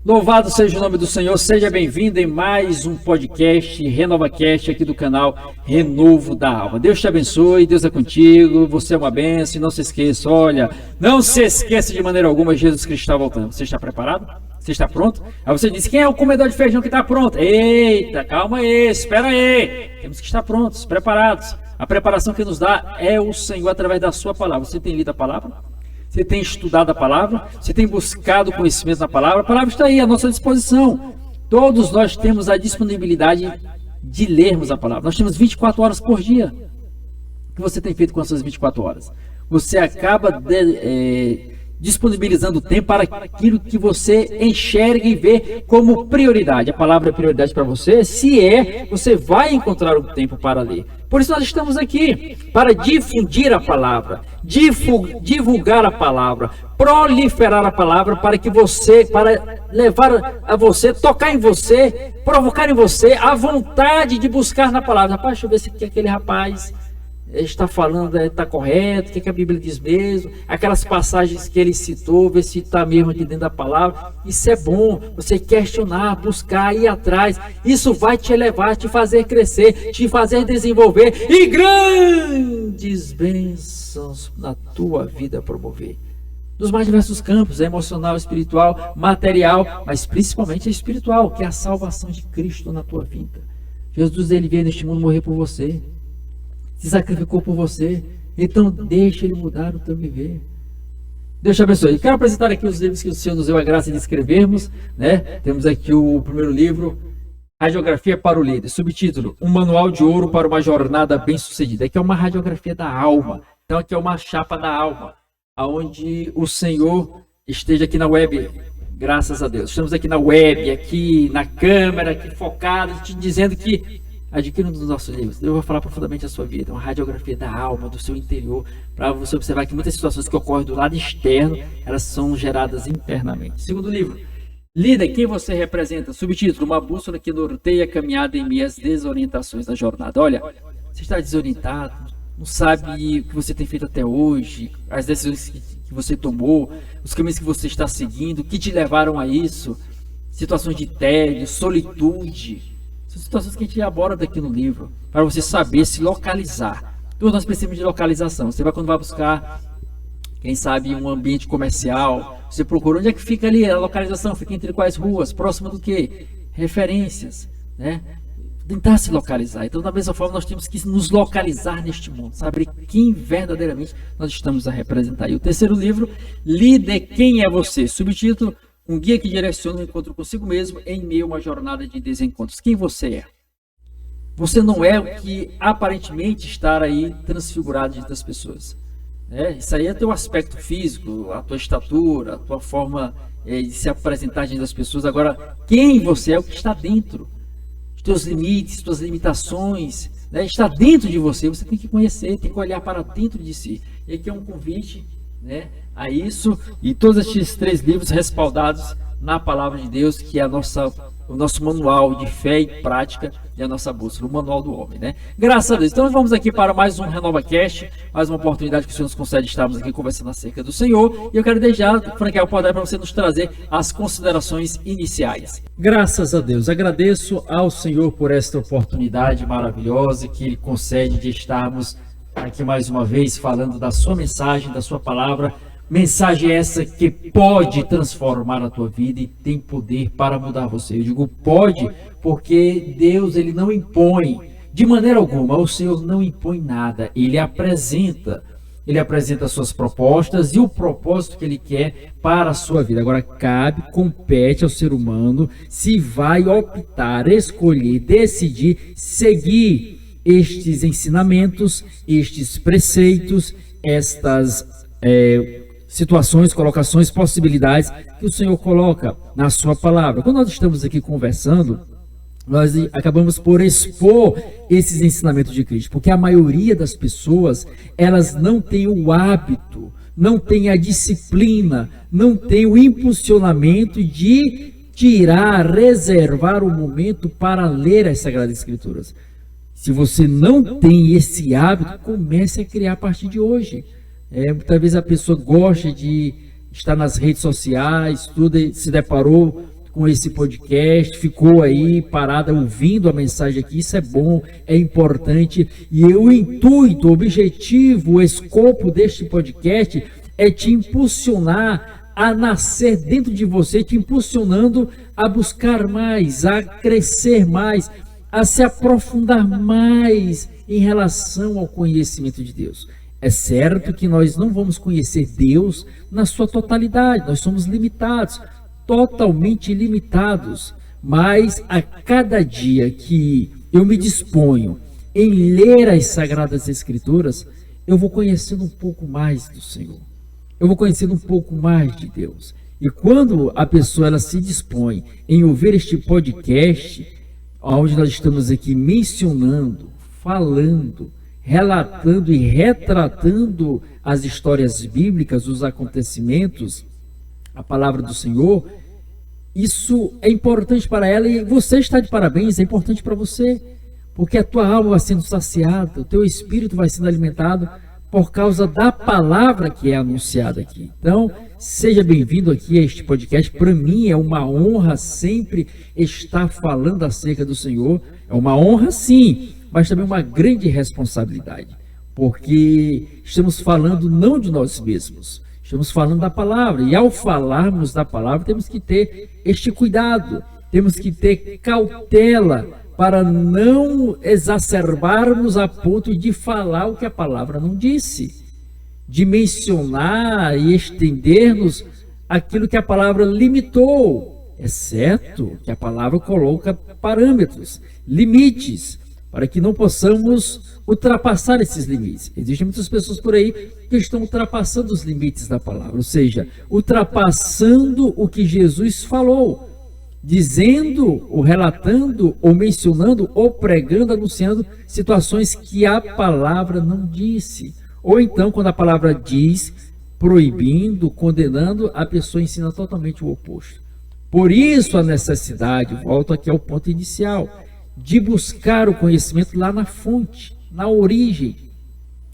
Louvado seja o nome do Senhor, seja bem-vindo em mais um podcast RenovaCast aqui do canal Renovo da Alma. Deus te abençoe, Deus é contigo, você é uma bênção e não se esqueça, olha, não se esqueça de maneira alguma, Jesus Cristo está voltando. Você está preparado? Você está pronto? Aí você diz, quem é o comedor de feijão que está pronto? Eita, calma aí, espera aí, temos que estar prontos, preparados. A preparação que nos dá é o Senhor através da sua palavra. Você tem lido a palavra? Você tem estudado a palavra? Você tem buscado conhecimento na palavra? A palavra está aí à nossa disposição. Todos nós temos a disponibilidade de lermos a palavra. Nós temos 24 horas por dia. O que você tem feito com essas 24 horas? Você acaba disponibilizando o tempo para aquilo que você enxerga e vê como prioridade. A palavra é prioridade para você? Se é, você vai encontrar um tempo para ler. Por isso nós estamos aqui, para difundir a palavra, divulgar a palavra, proliferar a palavra para levar a você, tocar em você, provocar em você a vontade de buscar na palavra. Rapaz, deixa eu ver se aquele rapaz está falando, está correto, o que a Bíblia diz mesmo, aquelas passagens que ele citou, ver se está mesmo aqui dentro da palavra. Isso é bom, você questionar, buscar, ir atrás, isso vai te elevar, te fazer crescer, te fazer desenvolver e grandes bênçãos na tua vida promover. Nos mais diversos campos, emocional, espiritual, material, mas principalmente espiritual, que é a salvação de Cristo na tua vida. Jesus, ele veio neste mundo morrer por você, se sacrificou por você, então deixa ele mudar o teu viver. Deus te abençoe. Quero apresentar aqui os livros que o Senhor nos deu a graça de escrevermos, né? Temos aqui o primeiro livro, Radiografia para o Líder, subtítulo, Um Manual de Ouro para uma Jornada Bem-Sucedida. Aqui é uma radiografia da alma, então aqui é uma chapa da alma, onde o Senhor esteja aqui na web, graças a Deus. Estamos aqui na web, aqui na câmera, aqui focados, te dizendo que adquira um dos nossos livros. Eu vou falar profundamente a sua vida, uma radiografia da alma, do seu interior, para você observar que muitas situações que ocorrem do lado externo, elas são geradas internamente. Segundo livro, Líder, quem você representa? Subtítulo, uma bússola que norteia a caminhada em meio às desorientações da jornada. Olha, você está desorientado, não sabe o que você tem feito até hoje, as decisões que você tomou, os caminhos que você está seguindo, o que te levaram a isso, situações de tédio, solitude. São situações que a gente aborda aqui no livro, para você saber se localizar. Todos nós precisamos de localização. Você vai, quando vai buscar, quem sabe, um ambiente comercial, você procura onde é que fica ali a localização, fica entre quais ruas, próximo do quê? Referências, né? Tentar se localizar. Então, da mesma forma, nós temos que nos localizar neste mundo, saber quem verdadeiramente nós estamos a representar. E o terceiro livro, Líder, quem é você? Subtítulo, um guia que direciona o encontro consigo mesmo em meio a uma jornada de desencontros. Quem você é? Você não é o que aparentemente está aí transfigurado diante das pessoas. Isso aí é teu aspecto físico, a tua estatura, a tua forma de se apresentar diante das pessoas. Agora, quem você é o que está dentro? Os teus limites, tuas limitações, está dentro de você. Você tem que conhecer, tem que olhar para dentro de si. E aqui é um convite, a isso, e todos estes 3 livros respaldados na palavra de Deus, que é o nosso manual de fé e prática e a nossa bússola, o manual do homem, Graças a Deus. Então vamos aqui para mais um RenovaCast, mais uma oportunidade que o Senhor nos concede de estarmos aqui conversando acerca do Senhor, e eu quero deixar franquear o poder para você nos trazer as considerações iniciais. Graças a Deus, agradeço ao Senhor por esta oportunidade maravilhosa que Ele concede de estarmos aqui mais uma vez falando da sua mensagem, da sua palavra. Mensagem essa que pode transformar a tua vida e tem poder para mudar você. Eu digo pode, porque Deus, ele não impõe de maneira alguma. O Senhor não impõe nada. Ele apresenta as suas propostas e o propósito que ele quer para a sua vida. Agora compete ao ser humano se vai optar, escolher, decidir, seguir estes ensinamentos, estes preceitos, estas situações, colocações, possibilidades que o Senhor coloca na sua palavra. Quando nós estamos aqui conversando, nós acabamos por expor esses ensinamentos de Cristo, porque a maioria das pessoas, elas não tem o hábito, não tem a disciplina, não tem o impulsionamento de tirar, reservar o momento para ler as Sagradas Escrituras. Se você não tem esse hábito, comece a criar a partir de hoje. Muitas vezes a pessoa gosta de estar nas redes sociais, tudo, e se deparou com esse podcast, ficou aí parada ouvindo a mensagem aqui. Isso é bom, é importante. E o intuito, o objetivo, o escopo deste podcast é te impulsionar a nascer dentro de você, te impulsionando a buscar mais, a crescer mais, a se aprofundar mais em relação ao conhecimento de Deus. É certo que nós não vamos conhecer Deus na sua totalidade, nós somos limitados, totalmente limitados, mas a cada dia que eu me disponho em ler as Sagradas Escrituras, eu vou conhecendo um pouco mais do Senhor, eu vou conhecendo um pouco mais de Deus. E quando a pessoa ela se dispõe em ouvir este podcast, onde nós estamos aqui mencionando, falando, relatando e retratando as histórias bíblicas, os acontecimentos, a palavra do Senhor, isso é importante para ela e você está de parabéns, é importante para você, porque a tua alma vai sendo saciada, o teu espírito vai sendo alimentado por causa da palavra que é anunciada aqui. Então, seja bem-vindo aqui a este podcast. Para mim é uma honra sempre estar falando acerca do Senhor. É uma honra sim, mas também uma grande responsabilidade, porque estamos falando não de nós mesmos, estamos falando da palavra, e ao falarmos da palavra temos que ter este cuidado, temos que ter cautela para não exacerbarmos a ponto de falar o que a palavra não disse, de mencionar e estender-nos aquilo que a palavra limitou. É certo que a palavra coloca parâmetros, limites, para que não possamos ultrapassar esses limites. Existem muitas pessoas por aí que estão ultrapassando os limites da palavra, ou seja, ultrapassando o que Jesus falou, dizendo, ou relatando, ou mencionando, ou pregando, anunciando situações que a palavra não disse. Ou então, quando a palavra diz, proibindo, condenando, a pessoa ensina totalmente o oposto. Por isso a necessidade, volto aqui ao ponto inicial, de buscar o conhecimento lá na fonte, na origem,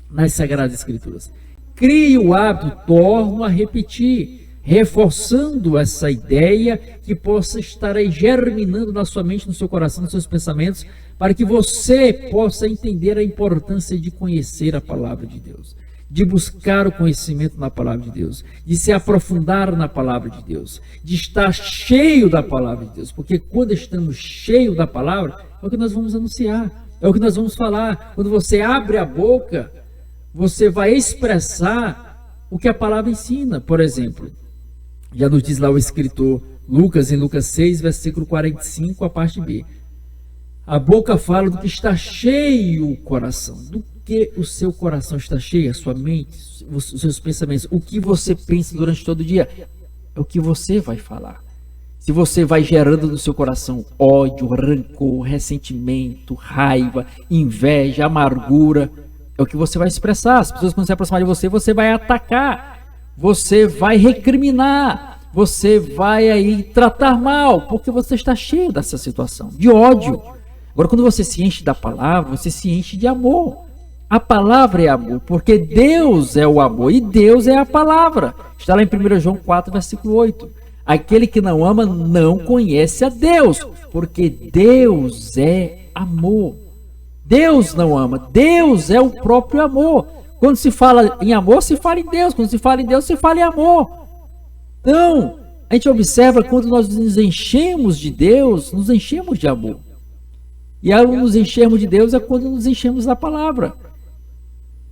nas Sagradas Escrituras. Crie o hábito, torno a repetir, reforçando essa ideia que possa estar aí germinando na sua mente, no seu coração, nos seus pensamentos, para que você possa entender a importância de conhecer a palavra de Deus, de buscar o conhecimento na palavra de Deus, de se aprofundar na palavra de Deus, de estar cheio da palavra de Deus, porque quando estamos cheios da palavra, é o que nós vamos anunciar, é o que nós vamos falar. Quando você abre a boca, você vai expressar o que a palavra ensina. Por exemplo, já nos diz lá o escritor Lucas, em Lucas 6, versículo 45, a parte B. A boca fala do que está cheio o coração. Do que o seu coração está cheio, a sua mente, os seus pensamentos. O que você pensa durante todo o dia é o que você vai falar. Se você vai gerando no seu coração ódio, rancor, ressentimento, raiva, inveja, amargura, é o que você vai expressar. As pessoas, quando se aproximar de você, você vai atacar, você vai recriminar, você vai aí tratar mal, porque você está cheio dessa situação, de ódio. Agora, quando você se enche da palavra, você se enche de amor. A palavra é amor, porque Deus é o amor e Deus é a palavra. Está lá em 1 João 4, versículo 8. Aquele que não ama não conhece a Deus, porque Deus é amor. Deus não ama, Deus é o próprio amor. Quando se fala em amor, se fala em Deus. Quando se fala em Deus, se fala em amor. Então, a gente observa quando nós nos enchemos de Deus, nos enchemos de amor. E ao nos enchermos de Deus é quando nos enchemos da palavra.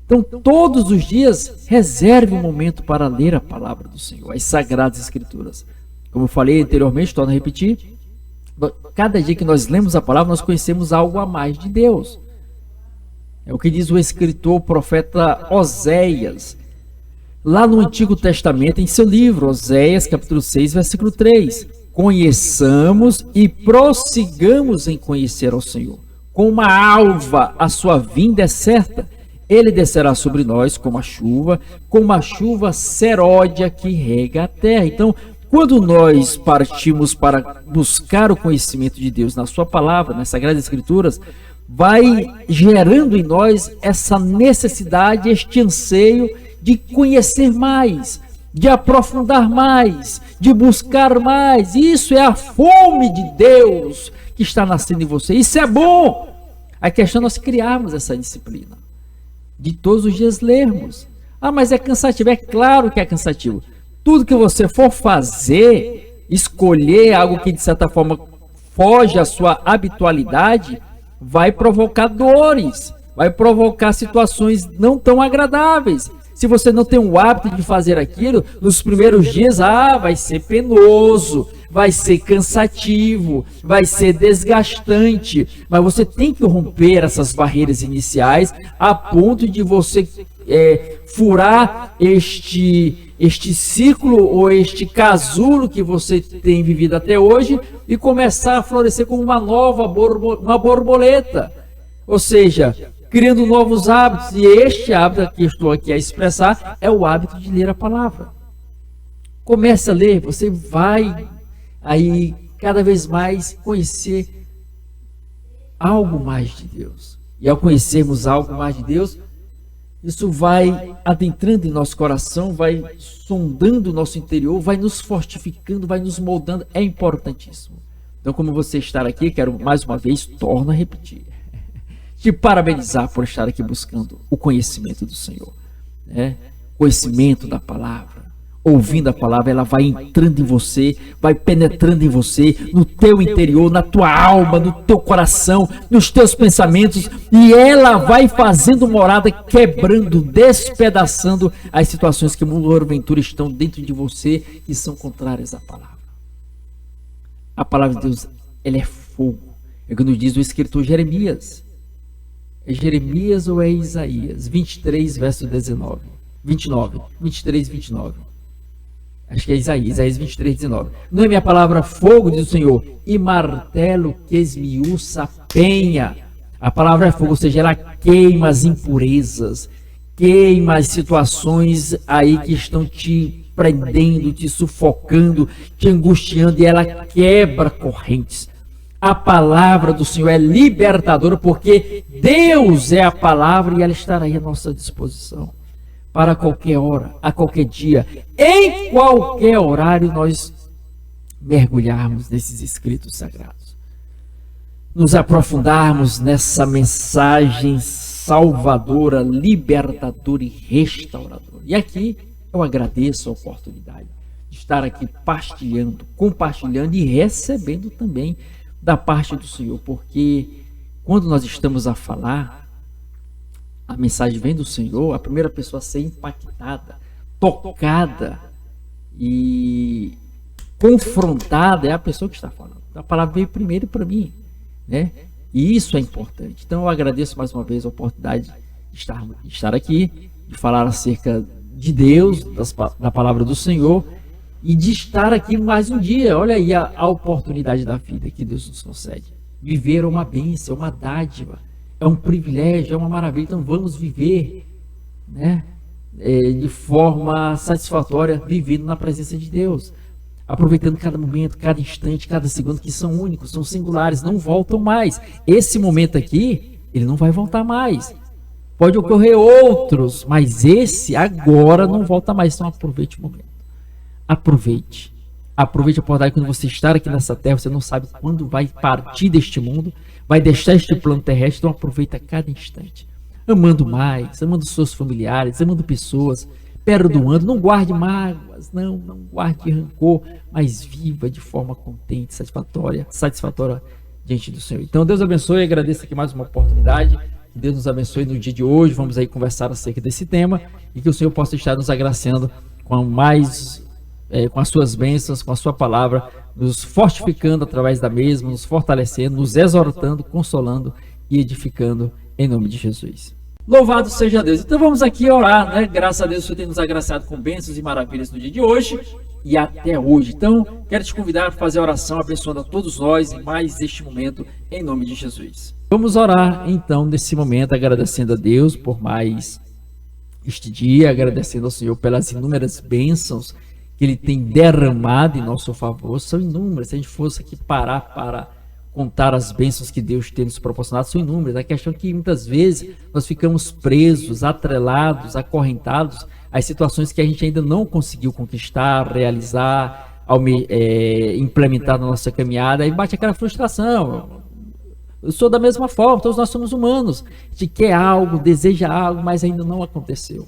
Então, todos os dias, reserve um momento para ler a palavra do Senhor, as Sagradas Escrituras. Como eu falei anteriormente, torno a repetir, cada dia que nós lemos a palavra, nós conhecemos algo a mais de Deus. É o que diz o escritor, o profeta Oséias, lá no Antigo Testamento, em seu livro, Oséias, capítulo 6, versículo 3. Conheçamos e prossigamos em conhecer ao Senhor. Com uma alva, a sua vinda é certa. Ele descerá sobre nós como a chuva seródia que rega a terra. Então, quando nós partimos para buscar o conhecimento de Deus na sua palavra, nas Sagradas Escrituras, vai gerando em nós essa necessidade, este anseio de conhecer mais, de aprofundar mais, de buscar mais. Isso é a fome de Deus que está nascendo em você. Isso é bom. A questão é nós criarmos essa disciplina, de todos os dias lermos. Ah, mas é cansativo. É claro que é cansativo. Tudo que você for fazer, escolher algo que de certa forma foge à sua habitualidade, vai provocar dores, vai provocar situações não tão agradáveis. Se você não tem o hábito de fazer aquilo, nos primeiros dias, vai ser penoso, vai ser cansativo, vai ser desgastante. Mas você tem que romper essas barreiras iniciais a ponto de você furar este ciclo ou este casulo que você tem vivido até hoje e começar a florescer como uma nova borboleta. Ou seja, criando novos hábitos, e este hábito que eu estou aqui a expressar é o hábito de ler a palavra. Comece a ler, você vai aí cada vez mais conhecer algo mais de Deus. E ao conhecermos algo mais de Deus, isso vai adentrando em nosso coração, vai sondando o nosso interior, vai nos fortificando, vai nos moldando. É importantíssimo. Então, como você estar aqui, quero mais uma vez, torno a repetir, te parabenizar por estar aqui buscando o conhecimento do Senhor, né? Conhecimento da palavra, ouvindo a palavra, ela vai entrando em você, vai penetrando em você, no teu interior, na tua alma, no teu coração, nos teus pensamentos, e ela vai fazendo morada, quebrando, despedaçando as situações que porventura estão dentro de você e são contrárias à palavra. A palavra de Deus, ela é fogo. É quando diz o escritor Jeremias. É Jeremias ou é Isaías? 23, verso 19. 29. 23, 29. Acho que é Isaías 23, 19. Não é minha palavra fogo, diz o Senhor, e martelo que esmiuça a penha. A palavra é fogo, ou seja, ela queima as impurezas, queima as situações aí que estão te prendendo, te sufocando, te angustiando, e ela quebra correntes. A palavra do Senhor é libertadora, porque Deus é a palavra e ela estará aí à nossa disposição para qualquer hora, a qualquer dia, em qualquer horário nós mergulharmos nesses escritos sagrados, nos aprofundarmos nessa mensagem salvadora, libertadora e restauradora. E aqui eu agradeço a oportunidade de estar aqui partilhando, compartilhando e recebendo também da parte do Senhor, porque quando nós estamos a falar, a mensagem vem do Senhor, a primeira pessoa a ser impactada, tocada e confrontada é a pessoa que está falando. A palavra veio primeiro para mim, né? E isso é importante. Então eu agradeço mais uma vez a oportunidade de estar aqui, de falar acerca de Deus, da palavra do Senhor, e de estar aqui mais um dia. Olha aí a oportunidade da vida que Deus nos concede. Viver é uma bênção, é uma dádiva, é um privilégio, é uma maravilha. Então vamos viver, né, de forma satisfatória, vivendo na presença de Deus, aproveitando cada momento, cada instante, cada segundo, que são únicos, são singulares, não voltam mais. Esse momento aqui, ele não vai voltar mais. Pode ocorrer outros, mas esse agora não volta mais. Então aproveite o momento. Aproveite a oportunidade. Quando você estar aqui nessa terra, você não sabe quando vai partir deste mundo, vai deixar este plano terrestre. Então aproveita cada instante, amando mais, amando seus familiares, amando pessoas, perdoando. Não guarde mágoas, não guarde rancor, mas viva de forma contente, satisfatória diante do Senhor. Então Deus abençoe, agradeço aqui mais uma oportunidade. Que Deus nos abençoe no dia de hoje. Vamos aí conversar acerca desse tema e que o Senhor possa estar nos agraciando com as suas bênçãos, com a sua palavra, nos fortificando através da mesma, nos fortalecendo, nos exortando, consolando e edificando em nome de Jesus. Louvado seja Deus. Então vamos aqui orar, né? Graças a Deus, o Senhor tem nos agraciado com bênçãos e maravilhas no dia de hoje e até hoje. Então quero te convidar a fazer a oração abençoando a todos nós em mais este momento, em nome de Jesus. Vamos orar então nesse momento, agradecendo a Deus por mais este dia, agradecendo ao Senhor pelas inúmeras bênçãos que Ele tem derramado em nosso favor. São inúmeras. Se a gente fosse aqui parar para contar as bênçãos que Deus tem nos proporcionado, são inúmeras. A questão é que muitas vezes nós ficamos presos, atrelados, acorrentados às situações que a gente ainda não conseguiu conquistar, realizar, implementar na nossa caminhada, aí bate aquela frustração. Eu sou da mesma forma, todos nós somos humanos. A gente quer algo, deseja algo, mas ainda não aconteceu.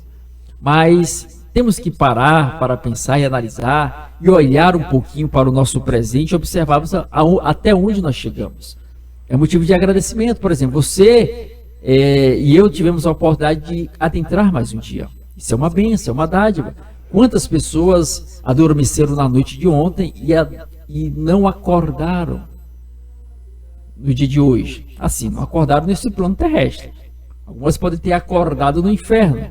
Mas temos que parar para pensar e analisar e olhar um pouquinho para o nosso presente e observarmos até onde nós chegamos. É motivo de agradecimento. Por exemplo, você e eu tivemos a oportunidade de adentrar mais um dia. Isso é uma bênção, é uma dádiva. Quantas pessoas adormeceram na noite de ontem e não acordaram no dia de hoje? Assim, não acordaram nesse plano terrestre. Algumas podem ter acordado no inferno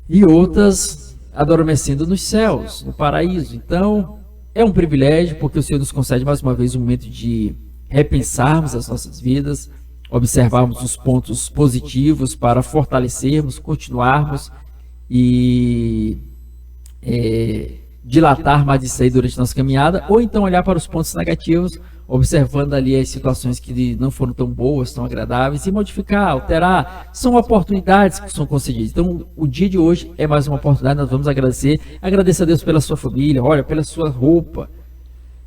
e outras adormecendo nos céus, no paraíso. Então, é um privilégio, porque o Senhor nos concede mais uma vez um momento de repensarmos as nossas vidas, observarmos os pontos positivos para fortalecermos, continuarmos e dilatar mais isso aí durante a nossa caminhada, ou então olhar para os pontos negativos, observando ali as situações que não foram tão boas, tão agradáveis, e modificar, alterar. São oportunidades que são concedidas. Então, o dia de hoje é mais uma oportunidade, nós vamos agradecer. Agradeça a Deus pela sua família, olha, pela sua roupa,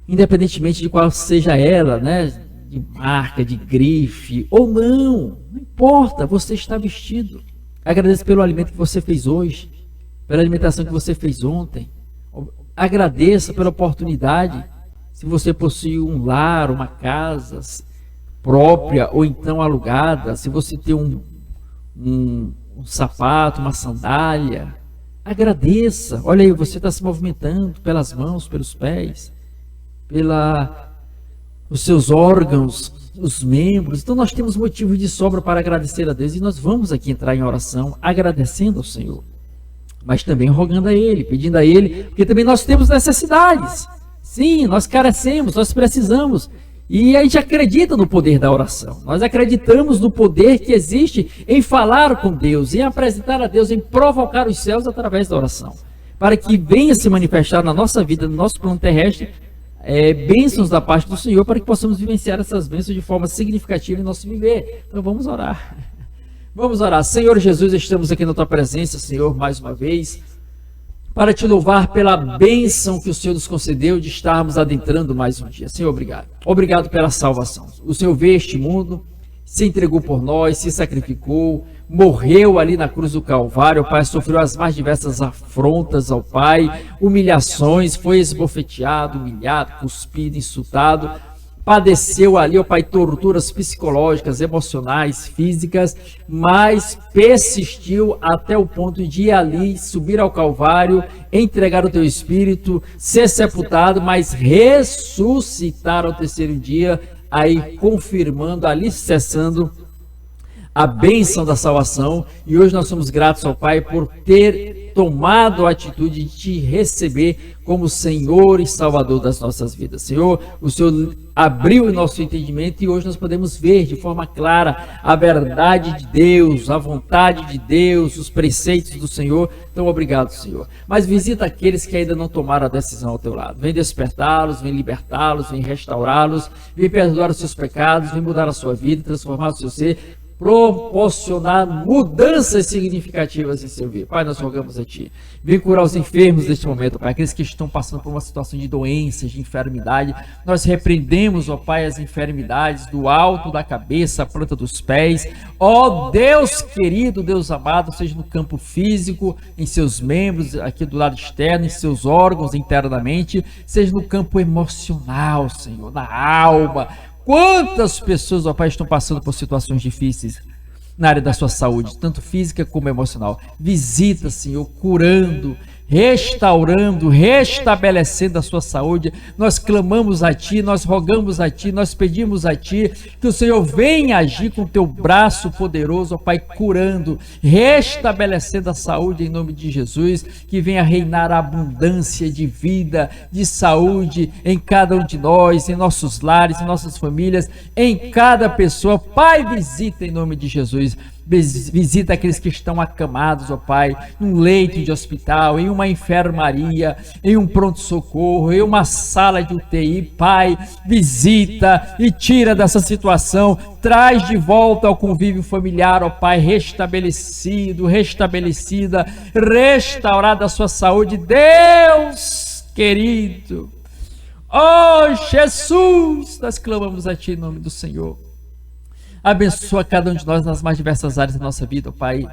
independentemente de qual seja ela, né? De marca, de grife, ou não importa, você está vestido. Agradeça pelo alimento que você fez hoje, pela alimentação que você fez ontem. Agradeça pela oportunidade. Se você possui um lar, uma casa própria ou então alugada, se você tem um sapato, uma sandália, agradeça. Olha aí, você está se movimentando pelas mãos, pelos pés, os seus órgãos, os membros. Então nós temos motivo de sobra para agradecer a Deus, e nós vamos aqui entrar em oração agradecendo ao Senhor, mas também rogando a Ele, pedindo a Ele, porque também nós temos necessidades. Sim, nós carecemos, nós precisamos. E a gente acredita no poder da oração. Nós acreditamos no poder que existe em falar com Deus, em apresentar a Deus, em provocar os céus através da oração, para que venha se manifestar na nossa vida, no nosso plano terrestre, bênçãos da parte do Senhor, para que possamos vivenciar essas bênçãos de forma significativa em nosso viver. Então vamos orar. Vamos orar. Senhor Jesus, estamos aqui na Tua presença, Senhor, mais uma vez, para Te louvar pela bênção que o Senhor nos concedeu de estarmos adentrando mais um dia. Senhor, obrigado. Obrigado pela salvação. O Senhor veio a este mundo, se entregou por nós, se sacrificou, morreu ali na cruz do Calvário, Pai, sofreu as mais diversas afrontas ao Pai, humilhações, foi esbofeteado, humilhado, cuspido, insultado, padeceu ali, ó Pai, torturas psicológicas, emocionais, físicas, mas persistiu até o ponto de ir ali, subir ao Calvário, entregar o Teu Espírito, ser sepultado, mas ressuscitar ao terceiro dia, aí confirmando, ali cessando a bênção da salvação. E hoje nós somos gratos ao Pai por ter tomado a atitude de Te receber como Senhor e Salvador das nossas vidas. Senhor, o Senhor abriu o nosso entendimento e hoje nós podemos ver de forma clara a verdade de Deus, a vontade de Deus, os preceitos do Senhor. Então, obrigado, Senhor. Mas visita aqueles que ainda não tomaram a decisão ao Teu lado. Vem despertá-los, vem libertá-los, vem restaurá-los, vem perdoar os seus pecados, vem mudar a sua vida, transformar o seu ser, proporcionar mudanças significativas em seu vida. Pai, nós rogamos a Ti. Vem curar os enfermos neste momento, Pai, aqueles que estão passando por uma situação de doenças, de enfermidade. Nós repreendemos, ó Pai, as enfermidades do alto da cabeça, a planta dos pés. Ó Deus querido, Deus amado, seja no campo físico, em seus membros, aqui do lado externo, em seus órgãos internamente, seja no campo emocional, Senhor, na alma. Quantas pessoas, ó Pai, estão passando por situações difíceis na área da sua saúde, tanto física como emocional. Visita, Senhor, curando, restaurando, restabelecendo a sua saúde. Nós clamamos a Ti, nós rogamos a Ti, nós pedimos a Ti que o Senhor venha agir com o Teu braço poderoso, ó Pai, curando, restabelecendo a saúde em nome de Jesus, que venha reinar a abundância de vida, de saúde em cada um de nós, em nossos lares, em nossas famílias, em cada pessoa. Pai, visita em nome de Jesus. Visita aqueles que estão acamados, ó Pai, num leito de hospital, em uma enfermaria, em um pronto-socorro, em uma sala de UTI. Pai, visita e tira dessa situação, traz de volta ao convívio familiar, ó Pai, restabelecido, restabelecida, restaurada a sua saúde. Deus querido, ó Jesus, nós clamamos a Ti em nome do Senhor. Abençoa cada um de nós nas mais diversas áreas da nossa vida, ó Pai,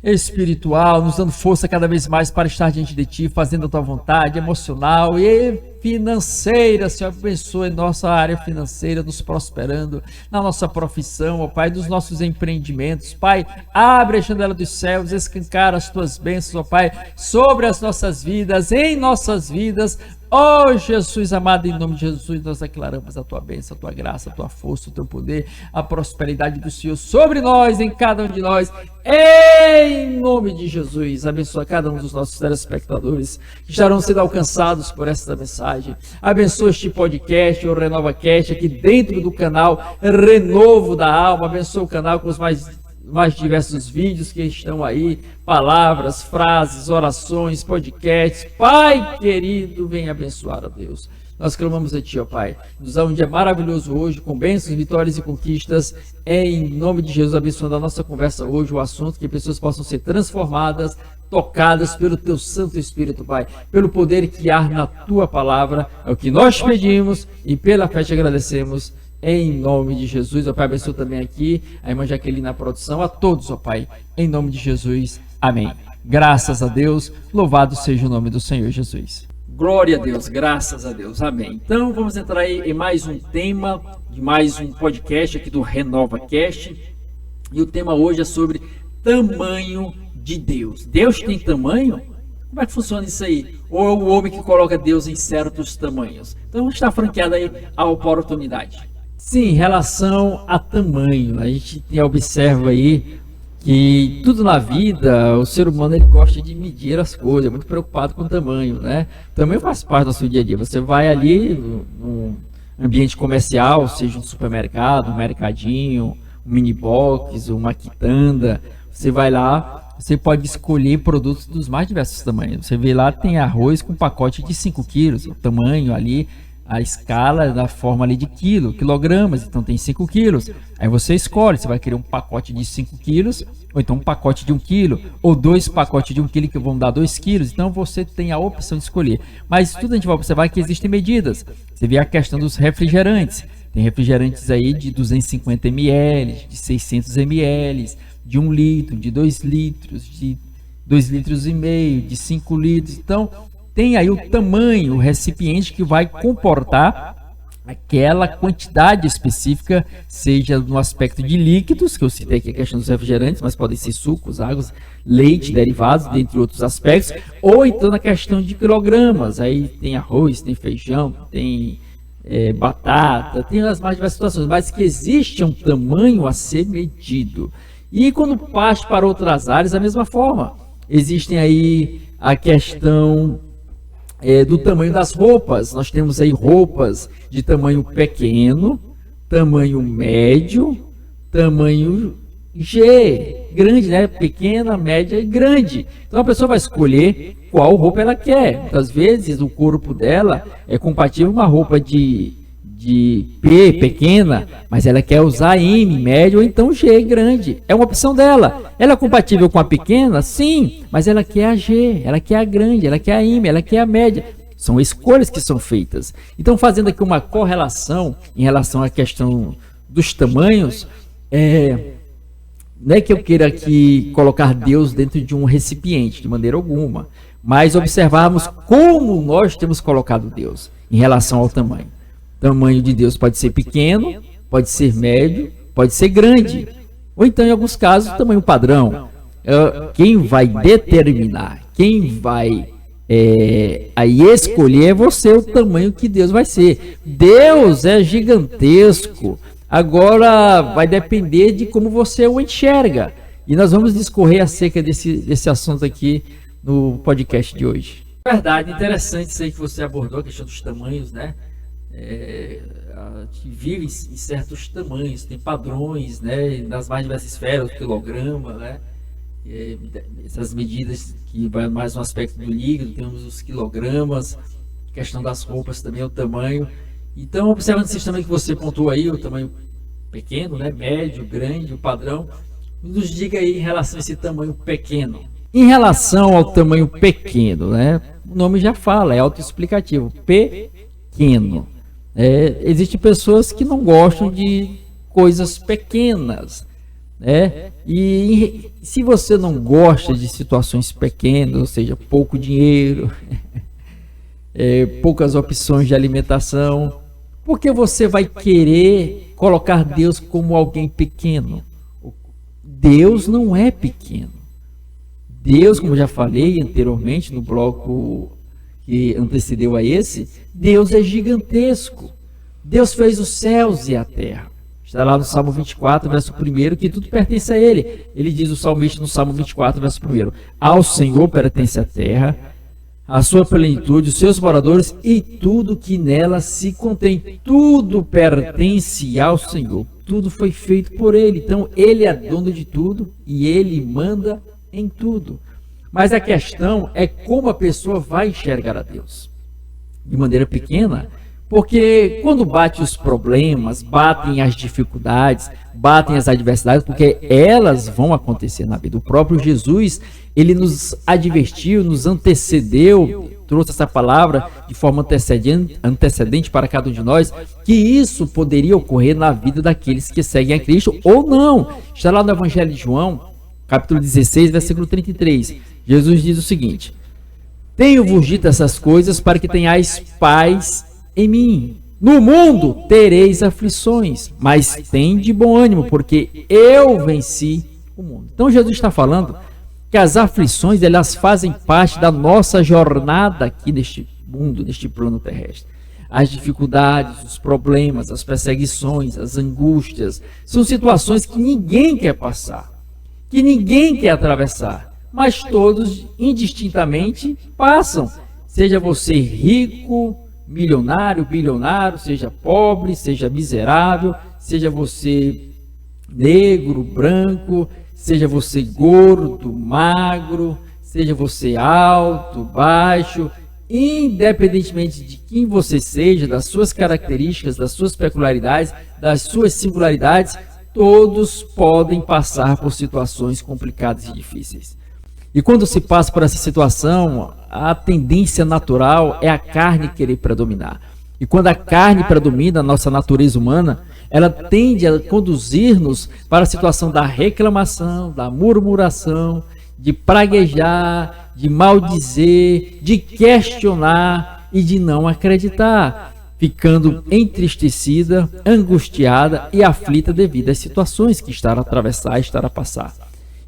espiritual, nos dando força cada vez mais para estar diante de Ti, fazendo a Tua vontade, emocional e financeira. Senhor, abençoe nossa área financeira, nos prosperando na nossa profissão, ó Pai, dos nossos empreendimentos. Pai, abre a janela dos céus, escancara as Tuas bênçãos, ó Pai, sobre as nossas vidas, em nossas vidas. Ó Jesus amado, em nome de Jesus, nós declaramos a Tua bênção, a Tua graça, a Tua força, o Teu poder, a prosperidade do Senhor sobre nós, em cada um de nós, em nome de Jesus. Abençoa cada um dos nossos telespectadores que estarão sendo alcançados por esta mensagem. Abençoa este podcast, o RenovaCast, aqui dentro do canal Renovo da Alma. Abençoa o canal com os mais diversos vídeos que estão aí, palavras, frases, orações, podcasts. Pai querido, vem abençoar, ó Deus. Nós clamamos a Ti, ó Pai. Nos dá um dia maravilhoso hoje, com bênçãos, vitórias e conquistas. Em nome de Jesus, abençoando a nossa conversa hoje, o assunto, que pessoas possam ser transformadas, tocadas pelo Teu Santo Espírito, Pai, pelo poder que há na Tua palavra. É o que nós pedimos e pela fé te agradecemos. Em nome de Jesus, ó Pai, abençoa também aqui a irmã Jaqueline na produção, a todos, ó Pai, em nome de Jesus, amém. Graças a Deus, louvado seja o nome do Senhor Jesus. Glória a Deus, graças a Deus, amém. Então vamos entrar aí em mais um tema, de mais um podcast aqui do RenovaCast, e o tema hoje é sobre tamanho de Deus. Deus tem tamanho? Como é que funciona isso aí? Ou é o homem que coloca Deus em certos tamanhos? Então está franqueada aí a oportunidade. Sim, em relação a tamanho, a gente observa aí que tudo na vida, o ser humano ele gosta de medir as coisas, é muito preocupado com o tamanho, né? O tamanho faz parte do seu dia a dia. Você vai ali num ambiente comercial, seja um supermercado, um mercadinho, um mini box, uma quitanda, você vai lá, você pode escolher produtos dos mais diversos tamanhos. Você vê lá, tem arroz com pacote de 5 quilos, o tamanho ali, a escala da forma ali de quilogramas, então tem 5 quilos. Aí você escolhe, você vai querer um pacote de 5 quilos, ou então um pacote de 1 quilo, ou 2 pacotes de 1 quilo que vão dar 2 quilos. Então você tem a opção de escolher. Mas tudo a gente vai observar que existem medidas. Você vê a questão dos refrigerantes. Tem refrigerantes aí de 250 ml, de 600 ml, de 1 litro, de 2 litros, de 2 litros e meio, de 5 litros. Então tem aí o tamanho, o recipiente que vai comportar aquela quantidade específica, seja no aspecto de líquidos, que eu citei aqui a questão dos refrigerantes, mas podem ser sucos, águas, leite, derivados, dentre outros aspectos, ou então na questão de quilogramas. Aí tem arroz, tem feijão, tem batata, tem as mais diversas situações, mas que existe um tamanho a ser medido. E quando parte para outras áreas, da mesma forma, existem aí a questão do tamanho das roupas. Nós temos aí roupas de tamanho pequeno, tamanho médio, tamanho G, grande, né? Pequena, média e grande. Então a pessoa vai escolher qual roupa ela quer. Muitas vezes o corpo dela é compatível com uma roupa de P, pequena, mas ela quer usar M, médio, ou então G, grande. É uma opção dela. Ela é compatível com a pequena? Sim, mas ela quer a G, ela quer a grande, ela quer a M, ela quer a média. São escolhas que são feitas. Então, fazendo aqui uma correlação em relação à questão dos tamanhos, não é que eu queira aqui colocar Deus dentro de um recipiente, de maneira alguma, mas observarmos como nós temos colocado Deus em relação ao tamanho. O tamanho de Deus pode ser pequeno, pode ser médio, pode ser grande, ou então, em alguns casos, o tamanho padrão. Quem vai determinar, quem vai aí escolher é você, o tamanho que Deus vai ser. Deus é gigantesco. Agora vai depender de como você o enxerga. E nós vamos discorrer acerca desse assunto aqui no podcast de hoje. Verdade, interessante isso aí que você abordou, a questão dos tamanhos, né? que vive em certos tamanhos, tem padrões, né, nas mais diversas esferas, o quilograma, né, essas medidas que vai mais no aspecto do líquido, temos os quilogramas, questão das roupas também, o tamanho. Então, observando esse tamanho que você pontuou aí, o tamanho pequeno, né, médio, grande, o padrão, nos diga aí em relação a esse tamanho pequeno. Em relação ao tamanho pequeno, né, o nome já fala, é autoexplicativo, pequeno. Existem pessoas que não gostam de coisas pequenas, né? E se você não gosta de situações pequenas, ou seja, pouco dinheiro, poucas opções de alimentação, por que você vai querer colocar Deus como alguém pequeno? Deus não é pequeno. Deus, como já falei anteriormente no bloco que antecedeu a esse, Deus é gigantesco. Deus fez os céus e a terra. Está lá no Salmo 24, verso 1, que tudo pertence a Ele. Ele diz o salmista no Salmo 24, verso 1: Ao Senhor pertence a terra, a sua plenitude, os seus moradores e tudo que nela se contém. Tudo pertence ao Senhor. Tudo foi feito por Ele. Então, Ele é dono de tudo e Ele manda em tudo. Mas a questão é como a pessoa vai enxergar a Deus. De maneira pequena, porque quando bate os problemas, batem as dificuldades, batem as adversidades, porque elas vão acontecer na vida. O próprio Jesus, ele nos advertiu, nos antecedeu, trouxe essa palavra de forma antecedente para cada um de nós, que isso poderia ocorrer na vida daqueles que seguem a Cristo ou não. Está lá no Evangelho de João, capítulo 16, versículo 33. Jesus diz o seguinte: Tenho-vos dito essas coisas para que tenhais paz em mim. No mundo tereis aflições, mas tende bom ânimo, porque eu venci o mundo. Então Jesus está falando que as aflições, elas fazem parte da nossa jornada aqui neste mundo, neste plano terrestre. As dificuldades, os problemas, as perseguições, as angústias, são situações que ninguém quer passar, que ninguém quer atravessar, mas todos indistintamente passam. Seja você rico, milionário, bilionário, seja pobre, seja miserável, seja você negro, branco, seja você gordo, magro, seja você alto, baixo, independentemente de quem você seja, das suas características, das suas peculiaridades, das suas singularidades, todos podem passar por situações complicadas e difíceis. E quando se passa por essa situação, a tendência natural é a carne querer predominar. E quando a carne predomina, a nossa natureza humana, ela tende a conduzir-nos para a situação da reclamação, da murmuração, de praguejar, de maldizer, de questionar e de não acreditar, ficando entristecida, angustiada e aflita devido às situações que está a atravessar e está a passar.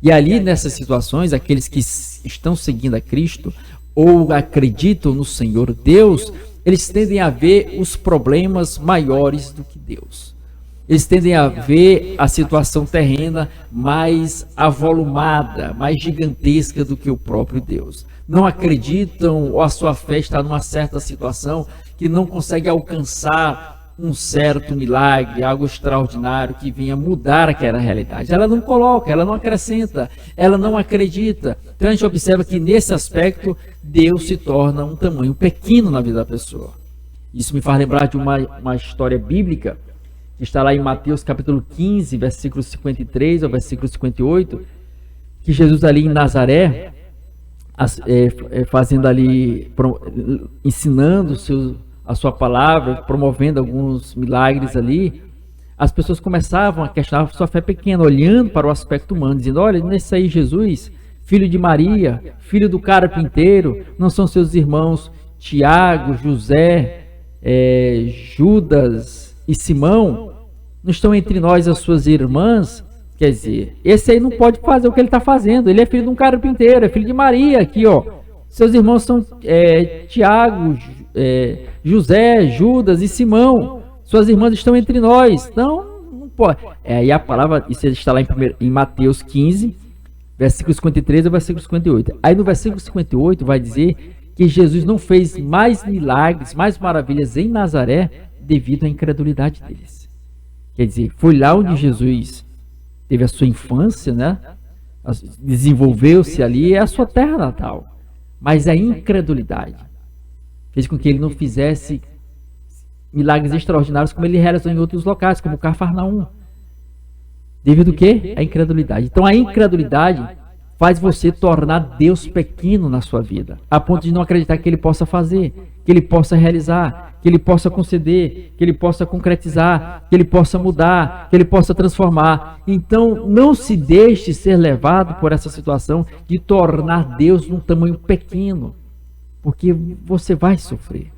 E ali, nessas situações, aqueles que estão seguindo a Cristo ou acreditam no Senhor Deus, eles tendem a ver os problemas maiores do que Deus. Eles tendem a ver a situação terrena mais avolumada, mais gigantesca do que o próprio Deus. Não acreditam, ou a sua fé está numa certa situação que não consegue alcançar um certo milagre, algo extraordinário que venha mudar aquela realidade. Ela não coloca, ela não acrescenta, ela não acredita. Então a gente observa que nesse aspecto Deus se torna um tamanho pequeno na vida da pessoa. Isso me faz lembrar de uma história bíblica que está lá em Mateus capítulo 15, versículo 53 ao versículo 58, que Jesus ali em Nazaré, fazendo ali, ensinando a sua palavra, promovendo alguns milagres ali, as pessoas começavam a questionar sua fé pequena, olhando para o aspecto humano, dizendo: olha, nesse aí Jesus, filho de Maria, filho do carpinteiro, não são seus irmãos Tiago, José, Judas e Simão? Não estão entre nós as suas irmãs? Quer dizer, esse aí não pode fazer o que ele está fazendo, ele é filho de um carpinteiro, é filho de Maria, aqui ó, seus irmãos são Tiago, José, Judas e Simão, suas irmãs estão entre nós. Então, não pode. Aí a palavra, isso está lá em Mateus 15, versículo 53 ao versículo 58. Aí no versículo 58 vai dizer que Jesus não fez mais milagres, mais maravilhas em Nazaré devido à incredulidade deles. Quer dizer, foi lá onde Jesus teve a sua infância, né? Desenvolveu-se ali, é a sua terra natal. Mas a incredulidade fez com que ele não fizesse milagres extraordinários como ele realizou em outros locais, como Cafarnaum. Devido ao quê? A incredulidade. Então a incredulidade faz você tornar Deus pequeno na sua vida, a ponto de não acreditar que Ele possa fazer, que Ele possa realizar, que Ele possa conceder, que Ele possa concretizar, que Ele possa mudar, que Ele possa transformar. Então não se deixe ser levado por essa situação de tornar Deus num tamanho pequeno, porque você vai sofrer.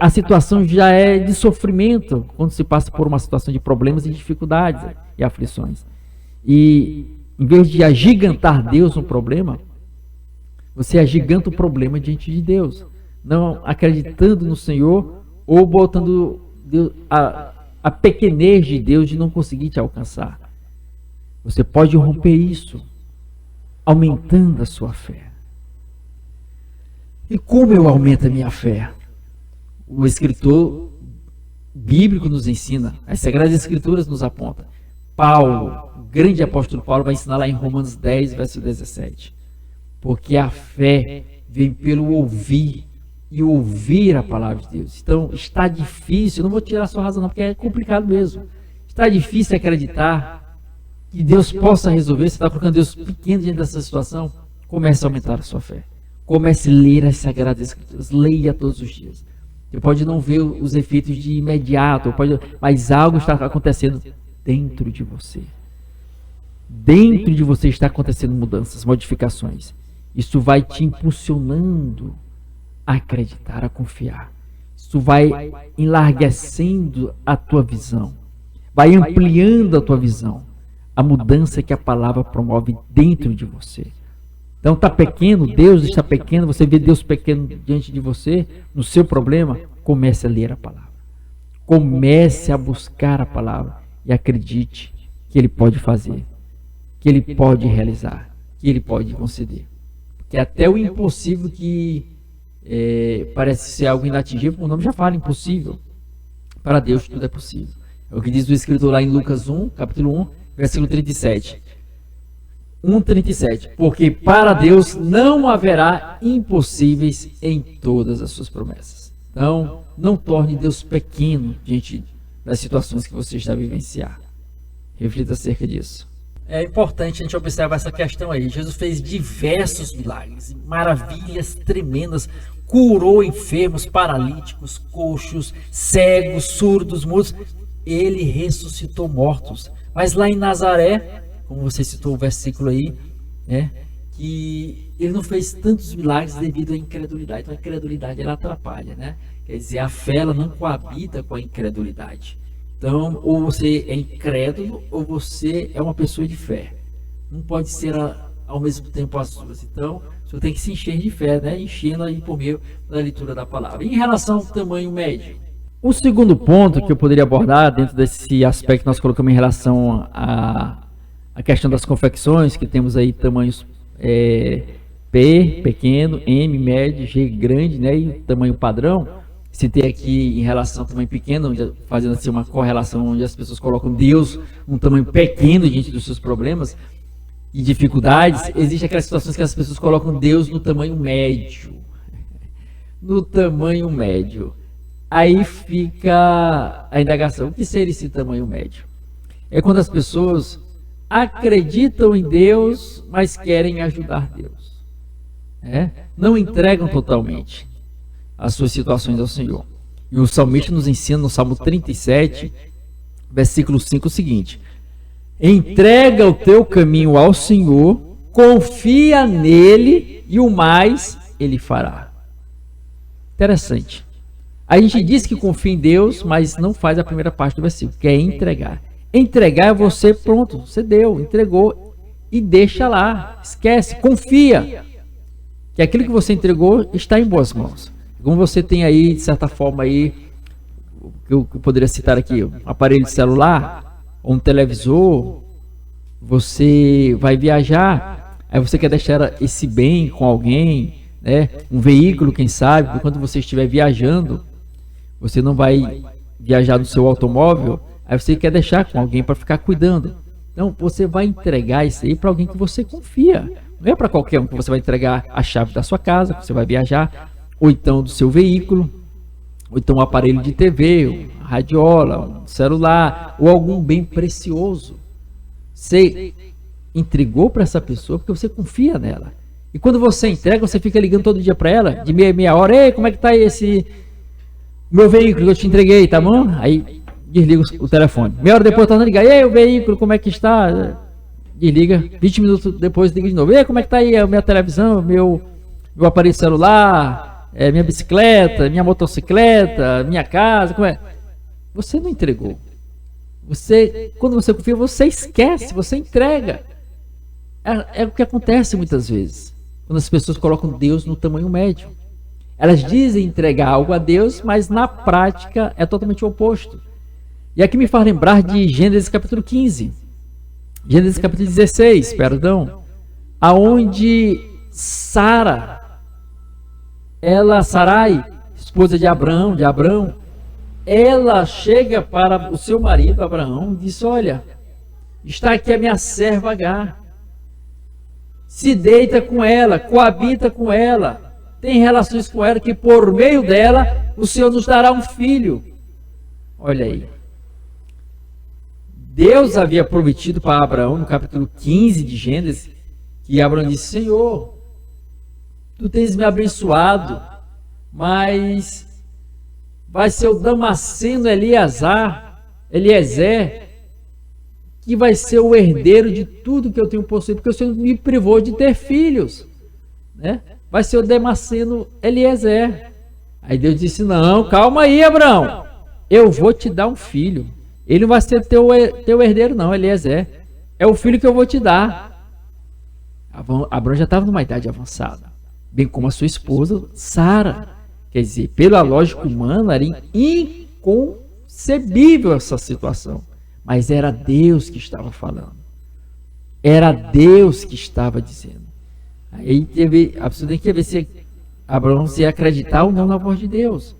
A situação já é de sofrimento quando se passa por uma situação de problemas e dificuldades e aflições. E em vez de agigantar Deus no problema, você agiganta o problema diante de Deus, não acreditando no Senhor ou botando Deus, a pequenez de Deus de não conseguir te alcançar. Você pode romper isso aumentando a sua fé. E como eu aumento a minha fé? O escritor bíblico nos ensina, as Sagradas Escrituras nos apontam. Paulo, o grande apóstolo Paulo, vai ensinar lá em Romanos 10, verso 17. Porque a fé vem pelo ouvir e ouvir a palavra de Deus. Então, está difícil, eu não vou tirar a sua razão não, porque é complicado mesmo. Está difícil acreditar que Deus possa resolver. Você está colocando Deus pequeno diante dessa situação. Comece a aumentar a sua fé. Comece a ler as Sagradas Escrituras. Leia todos os dias. Você pode não ver os efeitos de imediato, mas algo está acontecendo dentro de você. Dentro de você está acontecendo mudanças, modificações. Isso vai te impulsionando a acreditar, a confiar. Isso vai enlarguecendo a tua visão. Vai ampliando a tua visão. A mudança que a palavra promove dentro de você. Então está pequeno, Deus está pequeno, você vê Deus pequeno diante de você, no seu problema, comece a ler a palavra. Comece a buscar a palavra e acredite que Ele pode fazer, que Ele pode realizar, que Ele pode conceder. Porque até o impossível que parece ser algo inatingível, o nome já fala, impossível. Para Deus tudo é possível. É o que diz o escritor lá em Lucas 1, capítulo 1, versículo 37. 1,37, porque para Deus não haverá impossíveis em todas as suas promessas. Então, não torne Deus pequeno diante das situações que você está a vivenciar. Reflita acerca disso. É importante a gente observar essa questão aí. Jesus fez diversos milagres, maravilhas tremendas, curou enfermos, paralíticos, coxos, cegos, surdos, mudos. Ele ressuscitou mortos. Mas lá em Nazaré, como você citou o versículo aí, que ele não fez tantos milagres devido à incredulidade. Então a incredulidade ela atrapalha, né? Quer dizer, a fé ela não coabita com a incredulidade. Então, ou você é incrédulo ou você é uma pessoa de fé. Não pode ser ao mesmo tempo as duas. Então, você tem que se encher de fé, né? Enchendo aí por meio da leitura da palavra. Em relação ao tamanho médio, o segundo ponto que eu poderia abordar dentro desse aspecto que nós colocamos em relação a questão das confecções, que temos aí tamanhos P, pequeno, M, médio, G, grande, né, e tamanho padrão. Citei aqui em relação ao tamanho pequeno, onde, fazendo assim uma correlação onde as pessoas colocam Deus um tamanho pequeno diante dos seus problemas e dificuldades. Existem aquelas situações que as pessoas colocam Deus no tamanho médio. No tamanho médio. Aí fica a indagação, o que seria esse tamanho médio? É quando as pessoas acreditam em Deus, mas querem ajudar Deus. Não entregam totalmente as suas situações ao Senhor. E o salmista nos ensina no Salmo 37, versículo 5, o seguinte: entrega o teu caminho ao Senhor, confia nele e o mais ele fará. Interessante. A gente diz que confia em Deus, mas não faz a primeira parte do versículo, que é entregar. Entregar é você, pronto, você deu, entregou e deixa lá, esquece, confia que aquilo que você entregou está em boas mãos. Como você tem aí, de certa forma aí, que eu poderia citar aqui, um aparelho de celular, ou um televisor, você vai viajar, aí você quer deixar esse bem com alguém, né? Um veículo, quem sabe, quando você estiver viajando, Você não vai viajar no seu automóvel, aí você quer deixar com alguém para ficar cuidando. Então você vai entregar isso aí para alguém que você confia. Não é para qualquer um que você vai entregar a chave da sua casa, que você vai viajar, ou então do seu veículo, ou então um aparelho de TV, uma radiola, um celular, ou algum bem precioso. Você entregou para essa pessoa porque você confia nela. E quando você entrega, você fica ligando todo dia para ela, de meia hora, ei, como é que tá esse meu veículo que eu te entreguei, tá bom? Aí desliga o telefone. Meia hora depois tá ligando, ei, o veículo, como é que está? Desliga, 20 minutos depois liga de novo. Ei, como é que tá aí a minha televisão, meu aparelho celular, minha bicicleta, minha motocicleta, minha casa, como é? Você não entregou. Quando você confia, você esquece, você entrega. É o que acontece muitas vezes, quando as pessoas colocam Deus no tamanho médio. Elas dizem entregar algo a Deus, mas na prática é totalmente o oposto. E aqui me faz lembrar de Gênesis capítulo 15. Gênesis capítulo 16, perdão. Aonde Sarai, esposa de Abraão, ela chega para o seu marido Abraão e diz, olha, está aqui a minha serva Agar. Se deita com ela, coabita com ela, tem relações com ela, que por meio dela o Senhor nos dará um filho. Olha aí. Deus havia prometido para Abraão, no capítulo 15 de Gênesis, que Abraão disse, Senhor, tu tens me abençoado, mas vai ser o Damasceno Eliezer, que vai ser o herdeiro de tudo que eu tenho possuído, porque o Senhor me privou de ter filhos, né? Vai ser o Damasceno Eliezer. Aí Deus disse, não, calma aí, Abraão, eu vou te dar um filho. Ele não vai ser teu herdeiro não, Eliezer. É o filho que eu vou te dar. Abraão já estava numa idade avançada, bem como a sua esposa, Sara. Quer dizer, pela lógica humana, era inconcebível essa situação. Mas era Deus que estava falando. Era Deus que estava dizendo. Aí você tem que ver se Abraão se ia acreditar ou não na voz de Deus.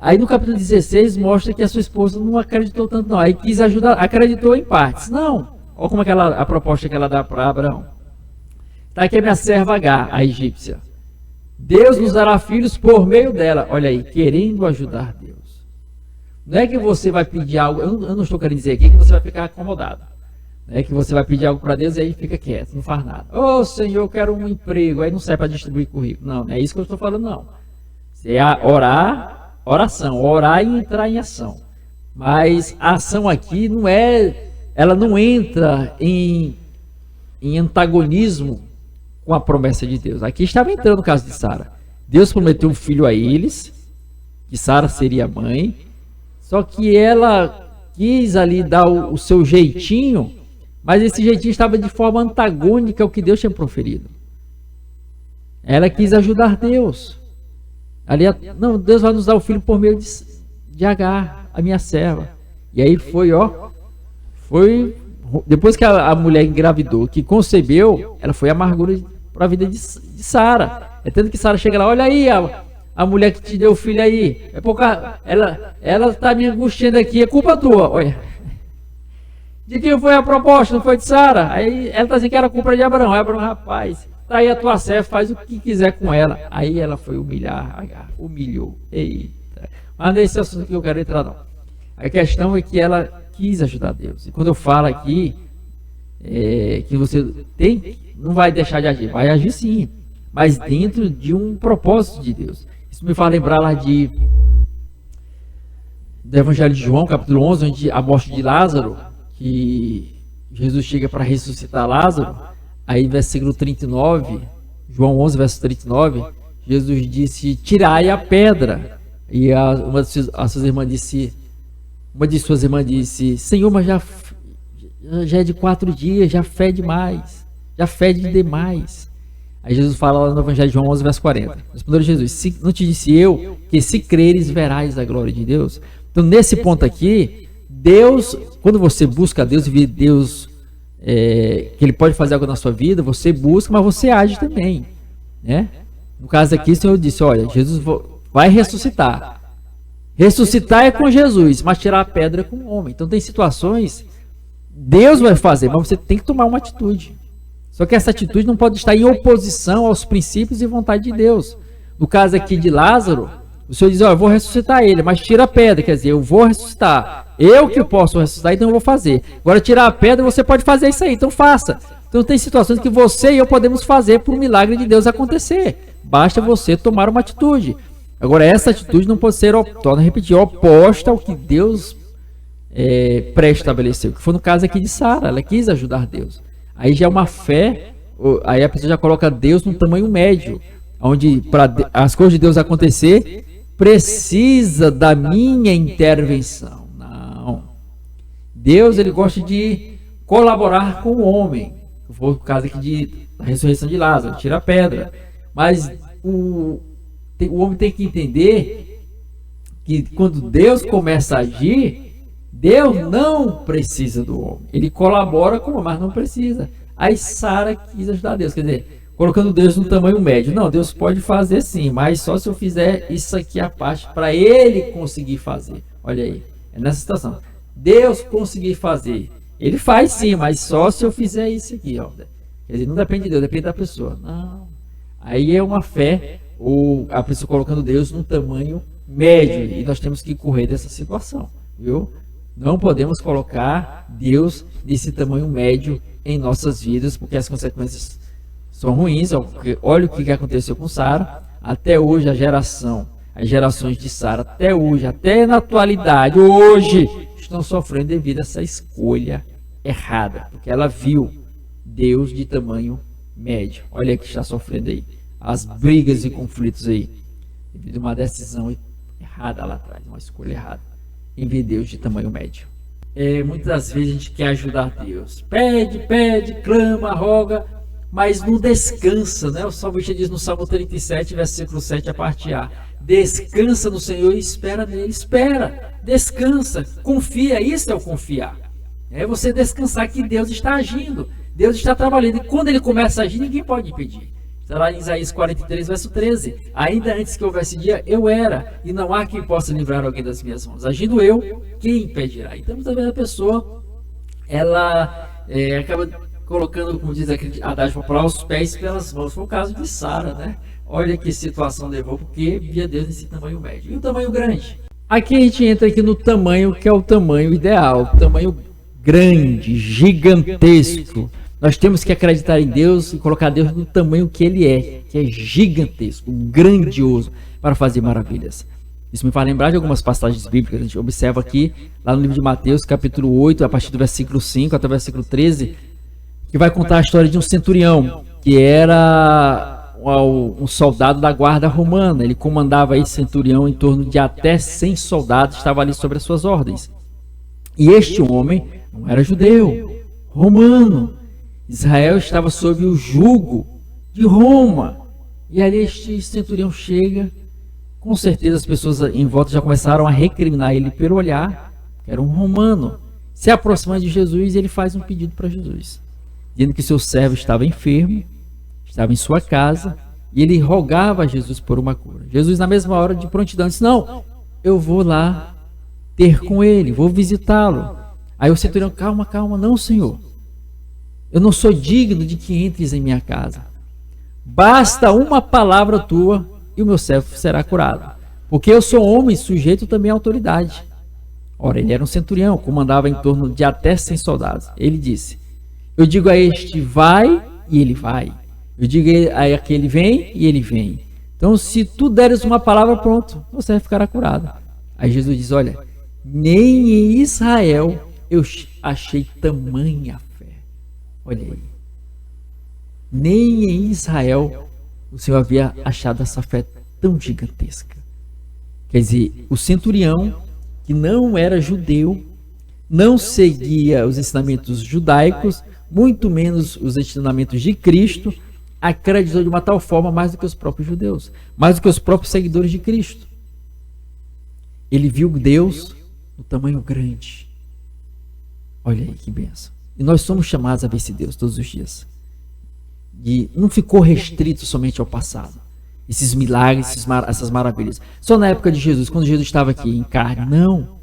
Aí no capítulo 16 mostra que a sua esposa não acreditou tanto não. Aí quis ajudar, acreditou em partes. Não. Olha como é que a proposta que ela dá para Abraão. Está aqui a minha serva Agar, a egípcia. Deus nos dará filhos por meio dela. Olha aí, querendo ajudar Deus. Não é que você vai pedir algo, eu não estou querendo dizer aqui que você vai ficar acomodado. Não é que você vai pedir algo para Deus e aí fica quieto, não faz nada. Ô Senhor, eu quero um emprego, aí não serve para distribuir currículo. Não, não é isso que eu estou falando não. Você oração, orar e entrar em ação. Mas a ação aqui ela não entra em antagonismo com a promessa de Deus. Aqui estava entrando o caso de Sara. Deus prometeu um filho a eles, que Sara seria mãe, só que ela quis ali dar o seu jeitinho, mas esse jeitinho estava de forma antagônica ao que Deus tinha proferido. Ela quis ajudar Deus. Não, Deus vai nos dar o filho por meio de Agar, a minha serva. E aí foi depois que a mulher engravidou, que concebeu, ela foi amargura para a vida de Sara. É tanto que Sara chega lá, olha aí a mulher que te deu o filho aí, ela está me angustiando aqui, é culpa tua. Olha, de quem foi a proposta? Não foi de Sara? Aí ela está dizendo que era culpa de Abraão. Abraão, rapaz, tá aí a tua serva, faz o que quiser com ela. Aí ela foi humilhou. Eita. Mas não é esse assunto que eu quero entrar não. A questão é que ela quis ajudar Deus. E quando eu falo aqui que você não vai deixar de agir, vai agir sim, mas dentro de um propósito de Deus. Isso me faz lembrar lá do Evangelho de João, capítulo 11, onde a morte de Lázaro, que Jesus chega para ressuscitar Lázaro. Aí versículo 39, João 11, verso 39, Jesus disse, tirai a pedra. E uma de suas irmãs disse, Senhor, mas já é de 4 dias, já fede demais. Aí Jesus fala lá no Evangelho de João 11, verso 40. Respondeu Jesus, não te disse eu que se creres verás a glória de Deus? Então nesse ponto aqui, Deus, quando você busca Deus e vê Deus, que Ele pode fazer algo na sua vida, você busca, mas você age também, né? No caso aqui, o Senhor disse, olha, Jesus vai ressuscitar, Ressuscitar é com Jesus, mas tirar a pedra é com o homem. Então tem situações, Deus vai fazer, mas você tem que tomar uma atitude. Só que essa atitude não pode estar em oposição aos princípios e vontade de Deus. No caso aqui de Lázaro, o Senhor diz, eu vou ressuscitar ele, mas tira a pedra, quer dizer, eu vou ressuscitar. Eu que posso ressuscitar, então eu vou fazer. Agora tirar a pedra, você pode fazer isso aí, então faça. Então tem situações que você e eu podemos fazer para o milagre de Deus acontecer. Basta você tomar uma atitude. Agora essa atitude não pode ser, torno a repetir, oposta ao que Deus pré-estabeleceu. Que foi no caso aqui de Sara, ela quis ajudar Deus. Aí já é uma fé, aí a pessoa já coloca Deus num tamanho médio, onde para as coisas de Deus acontecer, precisa da minha intervenção. Não. Deus, ele gosta de colaborar com o homem. Foi o caso aqui da ressurreição de Lázaro, tira a pedra. Mas o homem tem que entender que quando Deus começa a agir, Deus não precisa do homem. Ele colabora com o homem, mas não precisa. Aí Sara quis ajudar Deus, quer dizer, colocando Deus no tamanho médio. Não, Deus pode fazer sim, mas só se eu fizer isso aqui à parte para ele conseguir fazer. Olha aí, é nessa situação. Deus conseguir fazer. Ele faz sim, mas só se eu fizer isso aqui. Ó. Quer dizer, não depende de Deus, depende da pessoa. Não. Aí é uma fé, ou a pessoa colocando Deus no tamanho médio. E nós temos que correr dessa situação, viu? Não podemos colocar Deus nesse tamanho médio em nossas vidas, porque as consequências são ruins. Olha o que aconteceu com Sara. Até hoje as gerações de Sara, até hoje, até na atualidade, hoje, estão sofrendo devido a essa escolha errada, porque ela viu Deus de tamanho médio. Olha que está sofrendo aí, as brigas e conflitos aí, devido a uma decisão errada lá atrás, uma escolha errada, em ver Deus de tamanho médio. Muitas vezes a gente quer ajudar Deus, pede, clama, roga, mas não descansa, né? O salmista diz no Salmo 37, versículo 7, a parte A: descansa no Senhor e espera nele. Espera, descansa, confia. Isso é o confiar. É você descansar que Deus está agindo, Deus está trabalhando, e quando ele começa a agir, ninguém pode impedir. Está lá em Isaías 43, verso 13: ainda antes que houvesse dia, eu era, e não há quem possa livrar alguém das minhas mãos. Agindo eu, quem impedirá? Então, muitas vezes a pessoa, ela acaba colocando, como diz aquele adágio popular, os pés pelas mãos. Foi o caso de Sara, né? Olha que situação levou, porque via Deus nesse tamanho médio. E o tamanho grande? Aqui a gente entra aqui no tamanho que é o tamanho ideal, o tamanho grande, gigantesco. Nós temos que acreditar em Deus e colocar Deus no tamanho que Ele é, que é gigantesco, grandioso, para fazer maravilhas. Isso me faz lembrar de algumas passagens bíblicas. A gente observa aqui, lá no livro de Mateus, capítulo 8, a partir do versículo 5 até o versículo 13, que vai contar a história de um centurião, que era um soldado da guarda romana. Ele comandava esse centurião em torno de até 100 soldados, estava ali sobre as suas ordens. E este homem não era judeu, romano. Israel estava sob o jugo de Roma. E ali este centurião chega. Com certeza as pessoas em volta já começaram a recriminar ele pelo olhar, que era um romano. Se aproximando de Jesus, ele faz um pedido para Jesus, dizendo que seu servo estava enfermo, estava em sua casa, e ele rogava a Jesus por uma cura. Jesus, na mesma hora de prontidão, disse: não, eu vou lá ter com ele, vou visitá-lo. Aí o centurião: calma, não, Senhor, eu não sou digno de que entres em minha casa. Basta uma palavra tua e o meu servo será curado, porque eu sou homem sujeito também à autoridade. Ora, ele era um centurião, comandava em torno de até 100 soldados. Ele disse: eu digo a este, vai, e ele vai. Eu digo a aquele, vem, e ele vem. Então, se tu deres uma palavra, pronto, você vai ficar curado. Aí Jesus diz: olha, nem em Israel eu achei tamanha fé. Olha aí. Nem em Israel o Senhor havia achado essa fé tão gigantesca. Quer dizer, o centurião, que não era judeu, não seguia os ensinamentos judaicos, muito menos os ensinamentos de Cristo, acreditou de uma tal forma mais do que os próprios judeus, mais do que os próprios seguidores de Cristo. Ele viu Deus no tamanho grande. Olha aí que bênção. E nós somos chamados a ver esse Deus todos os dias. E não ficou restrito somente ao passado. esses milagres, essas maravilhas. Só na época de Jesus, quando Jesus estava aqui em carne. Não.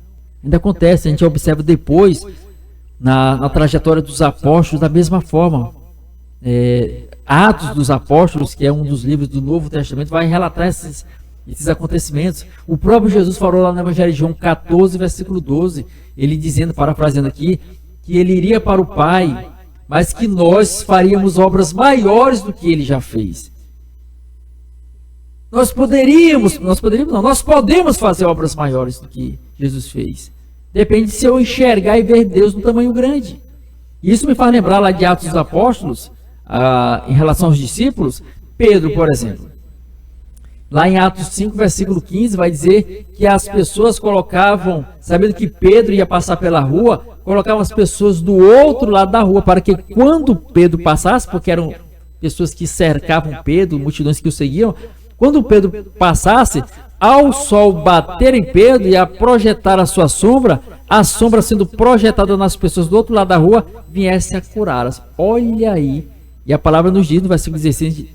Ainda acontece, a gente observa depois, na trajetória dos apóstolos, da mesma forma. Atos dos Apóstolos, que é um dos livros do Novo Testamento, vai relatar esses acontecimentos. O próprio Jesus falou lá no Evangelho de João 14, versículo 12, ele dizendo, parafraseando aqui, que ele iria para o Pai, mas que nós faríamos obras maiores do que ele já fez. Nós podemos fazer obras maiores do que Jesus fez. Depende se eu enxergar e ver Deus no tamanho grande. Isso me faz lembrar lá de Atos dos Apóstolos, em relação aos discípulos. Pedro, por exemplo, lá em Atos 5, versículo 15, vai dizer que as pessoas colocavam, sabendo que Pedro ia passar pela rua, colocavam as pessoas do outro lado da rua, para que quando Pedro passasse, porque eram pessoas que cercavam Pedro, multidões que o seguiam, quando Pedro passasse, ao sol bater em Pedro e a projetar a sua sombra, a sombra sendo projetada nas pessoas do outro lado da rua, viesse a curá-las. Olha aí. E a palavra nos diz no versículo 16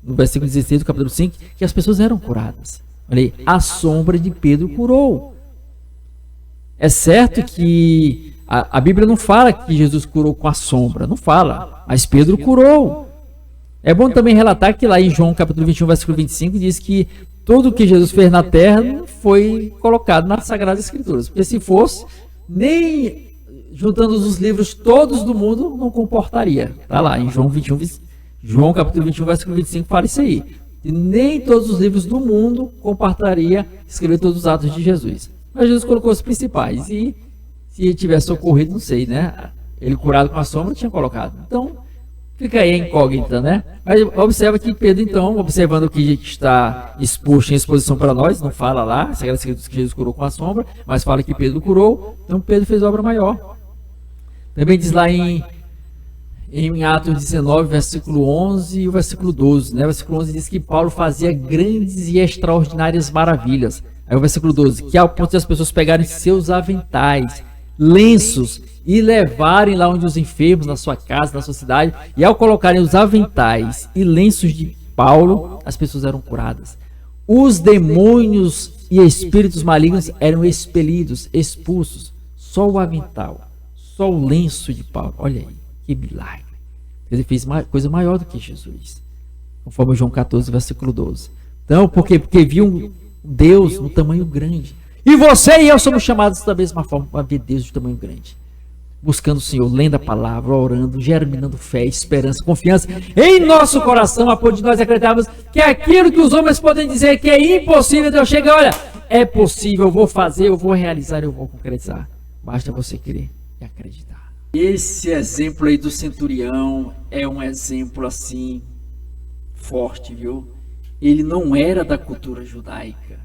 do capítulo 5, que as pessoas eram curadas. Olha aí, a sombra de Pedro curou. É certo que a Bíblia não fala que Jesus curou com a sombra, não fala, mas Pedro curou. É bom também relatar que lá em João capítulo 21, versículo 25, diz que tudo o que Jesus fez na terra não foi colocado nas Sagradas Escrituras, porque se fosse, nem juntando os livros todos do mundo, não comportaria. Está lá em João capítulo 21, versículo 25, fala isso aí. E nem todos os livros do mundo comportaria escrever todos os atos de Jesus. Mas Jesus colocou os principais. E se ele tivesse ocorrido, não sei, né? Ele curado com a sombra, tinha colocado. Então, fica aí a incógnita, né? Mas observa que Pedro, então, observando o que está exposto em exposição para nós, não fala lá, Sagradas Escrituras que Jesus curou com a sombra, mas fala que Pedro curou, então Pedro fez obra maior. Também diz lá em Atos 19, versículo 11 e o versículo 12, né? O versículo 11 diz que Paulo fazia grandes e extraordinárias maravilhas. Aí o versículo 12, que ao ponto de as pessoas pegarem seus aventais, lenços e levarem lá onde os enfermos, na sua casa, na sua cidade, e ao colocarem os aventais e lenços de Paulo, as pessoas eram curadas. Os demônios e espíritos malignos eram expelidos, expulsos. Só o avental, só o lenço de Paulo. Olha aí, que milagre. Ele fez coisa maior do que Jesus, conforme João 14, versículo 12. Então, porque viu Deus no tamanho grande. E você e eu somos chamados da mesma forma para ver Deus de tamanho grande. Buscando o Senhor, lendo a palavra, orando, germinando fé, esperança, confiança em nosso coração, a ponto de nós acreditarmos que aquilo que os homens podem dizer que é impossível, Deus chega, olha, é possível, eu vou fazer, eu vou realizar, eu vou concretizar. Basta você crer e acreditar. Esse exemplo aí do centurião é um exemplo assim forte, viu? Ele não era da cultura judaica,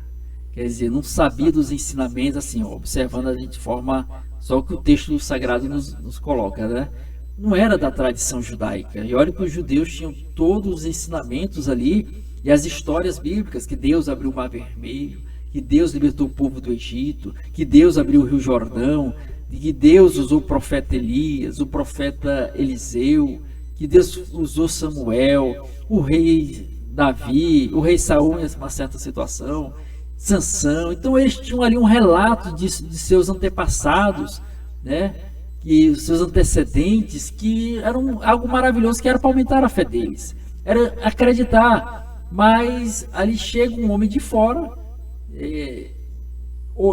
quer dizer, não sabia dos ensinamentos, assim, observando a gente de forma só que o texto sagrado nos coloca, né? Não era da tradição judaica. E olha que os judeus tinham todos os ensinamentos ali e as histórias bíblicas, que Deus abriu o Mar Vermelho, que Deus libertou o povo do Egito, que Deus abriu o Rio Jordão, que Deus usou o profeta Elias, o profeta Eliseu, que Deus usou Samuel, o rei Davi, o rei Saul em uma certa situação, Sansão. Então eles tinham ali um relato de seus antepassados, né? E os seus antecedentes, que eram algo maravilhoso, que era para aumentar a fé deles, era acreditar. Mas ali chega um homem de fora,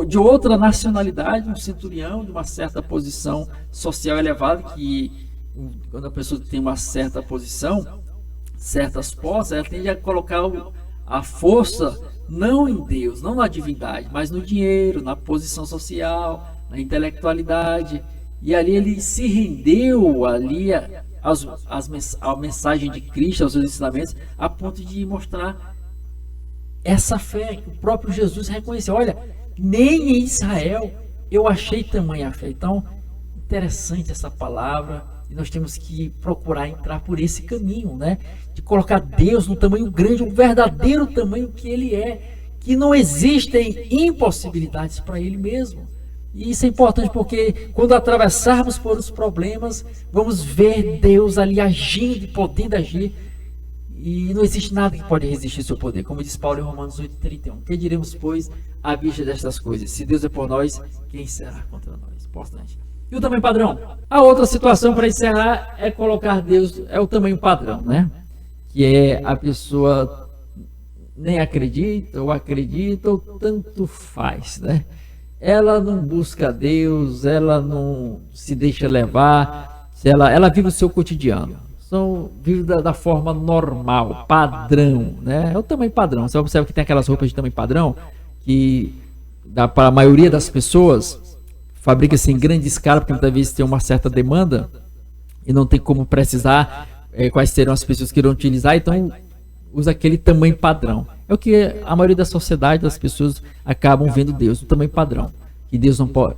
de outra nacionalidade, um centurião de uma certa posição social elevada, que quando a pessoa tem uma certa posição, certas posses, ela tende a colocar a força não em Deus, não na divindade, mas no dinheiro, na posição social, na intelectualidade. E ali ele se rendeu ali à mensagem de Cristo, aos seus ensinamentos, a ponto de mostrar essa fé que o próprio Jesus reconheceu. Olha, nem em Israel eu achei tamanha fé. Então, interessante essa palavra, e nós temos que procurar entrar por esse caminho, né? De colocar Deus no tamanho grande, o verdadeiro tamanho que Ele é, que não existem impossibilidades para Ele mesmo. E isso é importante porque quando atravessarmos por os problemas, vamos ver Deus ali agindo e podendo agir. e não existe nada que pode resistir ao seu poder. Como diz Paulo em Romanos 8,31. Que diremos, pois, à vista destas coisas? Se Deus é por nós, quem será contra nós? Importante. E o tamanho padrão? A outra situação para encerrar é colocar Deus, é o tamanho padrão, né? Que é a pessoa nem acredita ou tanto faz, né? Ela não busca Deus, ela não se deixa levar, ela vive o seu cotidiano. Vive da forma normal, padrão, né? É o tamanho padrão. Você observa que tem aquelas roupas de tamanho padrão que dá para a maioria das pessoas, fabrica-se em grande escala, porque muitas vezes tem uma certa demanda e não tem como precisar quais serão as pessoas que irão utilizar, então usa aquele tamanho padrão. É o que a maioria da sociedade, das pessoas acabam vendo Deus, o tamanho padrão. Que Deus não pode,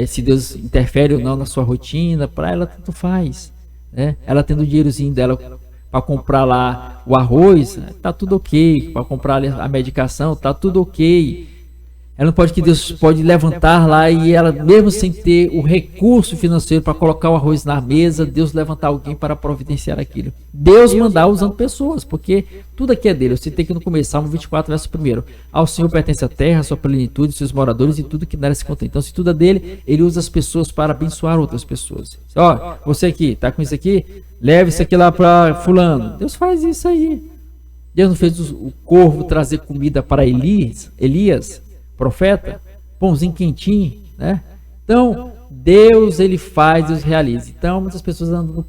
se Deus interfere ou não na sua rotina, para ela tanto faz. Né? Ela tendo o dinheirozinho dela para comprar lá o arroz, tá tudo ok. Para comprar a medicação, tá tudo ok. Ela não pode, que Deus pode levantar lá e ela, mesmo sem ter o recurso financeiro para colocar o arroz na mesa, Deus levantar alguém para providenciar aquilo. Deus mandar usando pessoas, porque tudo aqui é dele. Eu citei aqui no começo, Salmo 24, verso 1. Ao Senhor pertence a terra, a sua plenitude, seus moradores e tudo que nela se contém. Então, se tudo é dele, ele usa as pessoas para abençoar outras pessoas. Ó, você aqui, tá com isso aqui? Leve isso aqui lá para fulano. Deus faz isso aí. Deus não fez o corvo trazer comida para Elias, profeta, pãozinho quentinho, né? Então, Deus, ele faz, Deus realiza. Então, muitas pessoas andam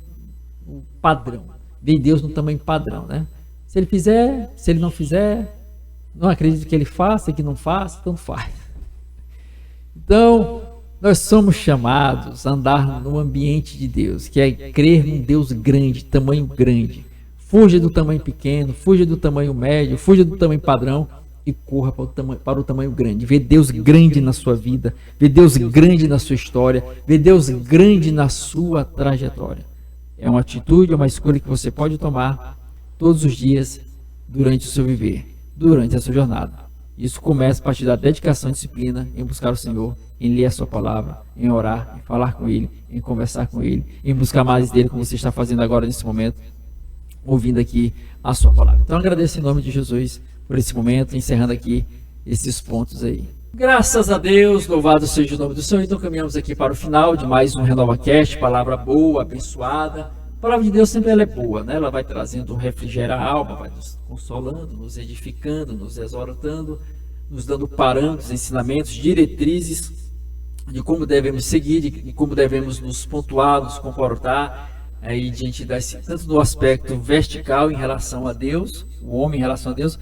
no padrão. Vê Deus no tamanho padrão, né? Se ele fizer, se ele não fizer, não acredito que ele faça, que não faça, tanto faz. Então, nós somos chamados a andar no ambiente de Deus, que é crer num Deus grande, tamanho grande. Fuja do tamanho pequeno, fuja do tamanho médio, fuja do tamanho padrão e corra para o tamanho grande. Vê Deus grande na sua vida, vê Deus grande na sua história, vê Deus grande na sua trajetória. É uma atitude, é uma escolha que você pode tomar todos os dias durante o seu viver, durante a sua jornada. Isso começa a partir da dedicação e disciplina em buscar o Senhor, em ler a sua palavra, em orar, em falar com Ele, em conversar com Ele, em buscar mais dele, como você está fazendo agora nesse momento, ouvindo aqui a sua palavra. Então agradeço em nome de Jesus por esse momento, encerrando aqui esses pontos aí. Graças a Deus, louvado seja o nome do Senhor. Então caminhamos aqui para o final de mais um RenovaCast, palavra boa, abençoada. A palavra de Deus sempre ela é boa, né? Ela vai trazendo um refrigério à alma, vai nos consolando, nos edificando, nos exortando, nos dando parâmetros, ensinamentos, diretrizes de como devemos seguir, de como devemos nos pontuar, nos comportar, aí diante desse, tanto no aspecto vertical em relação a Deus, o homem em relação a Deus,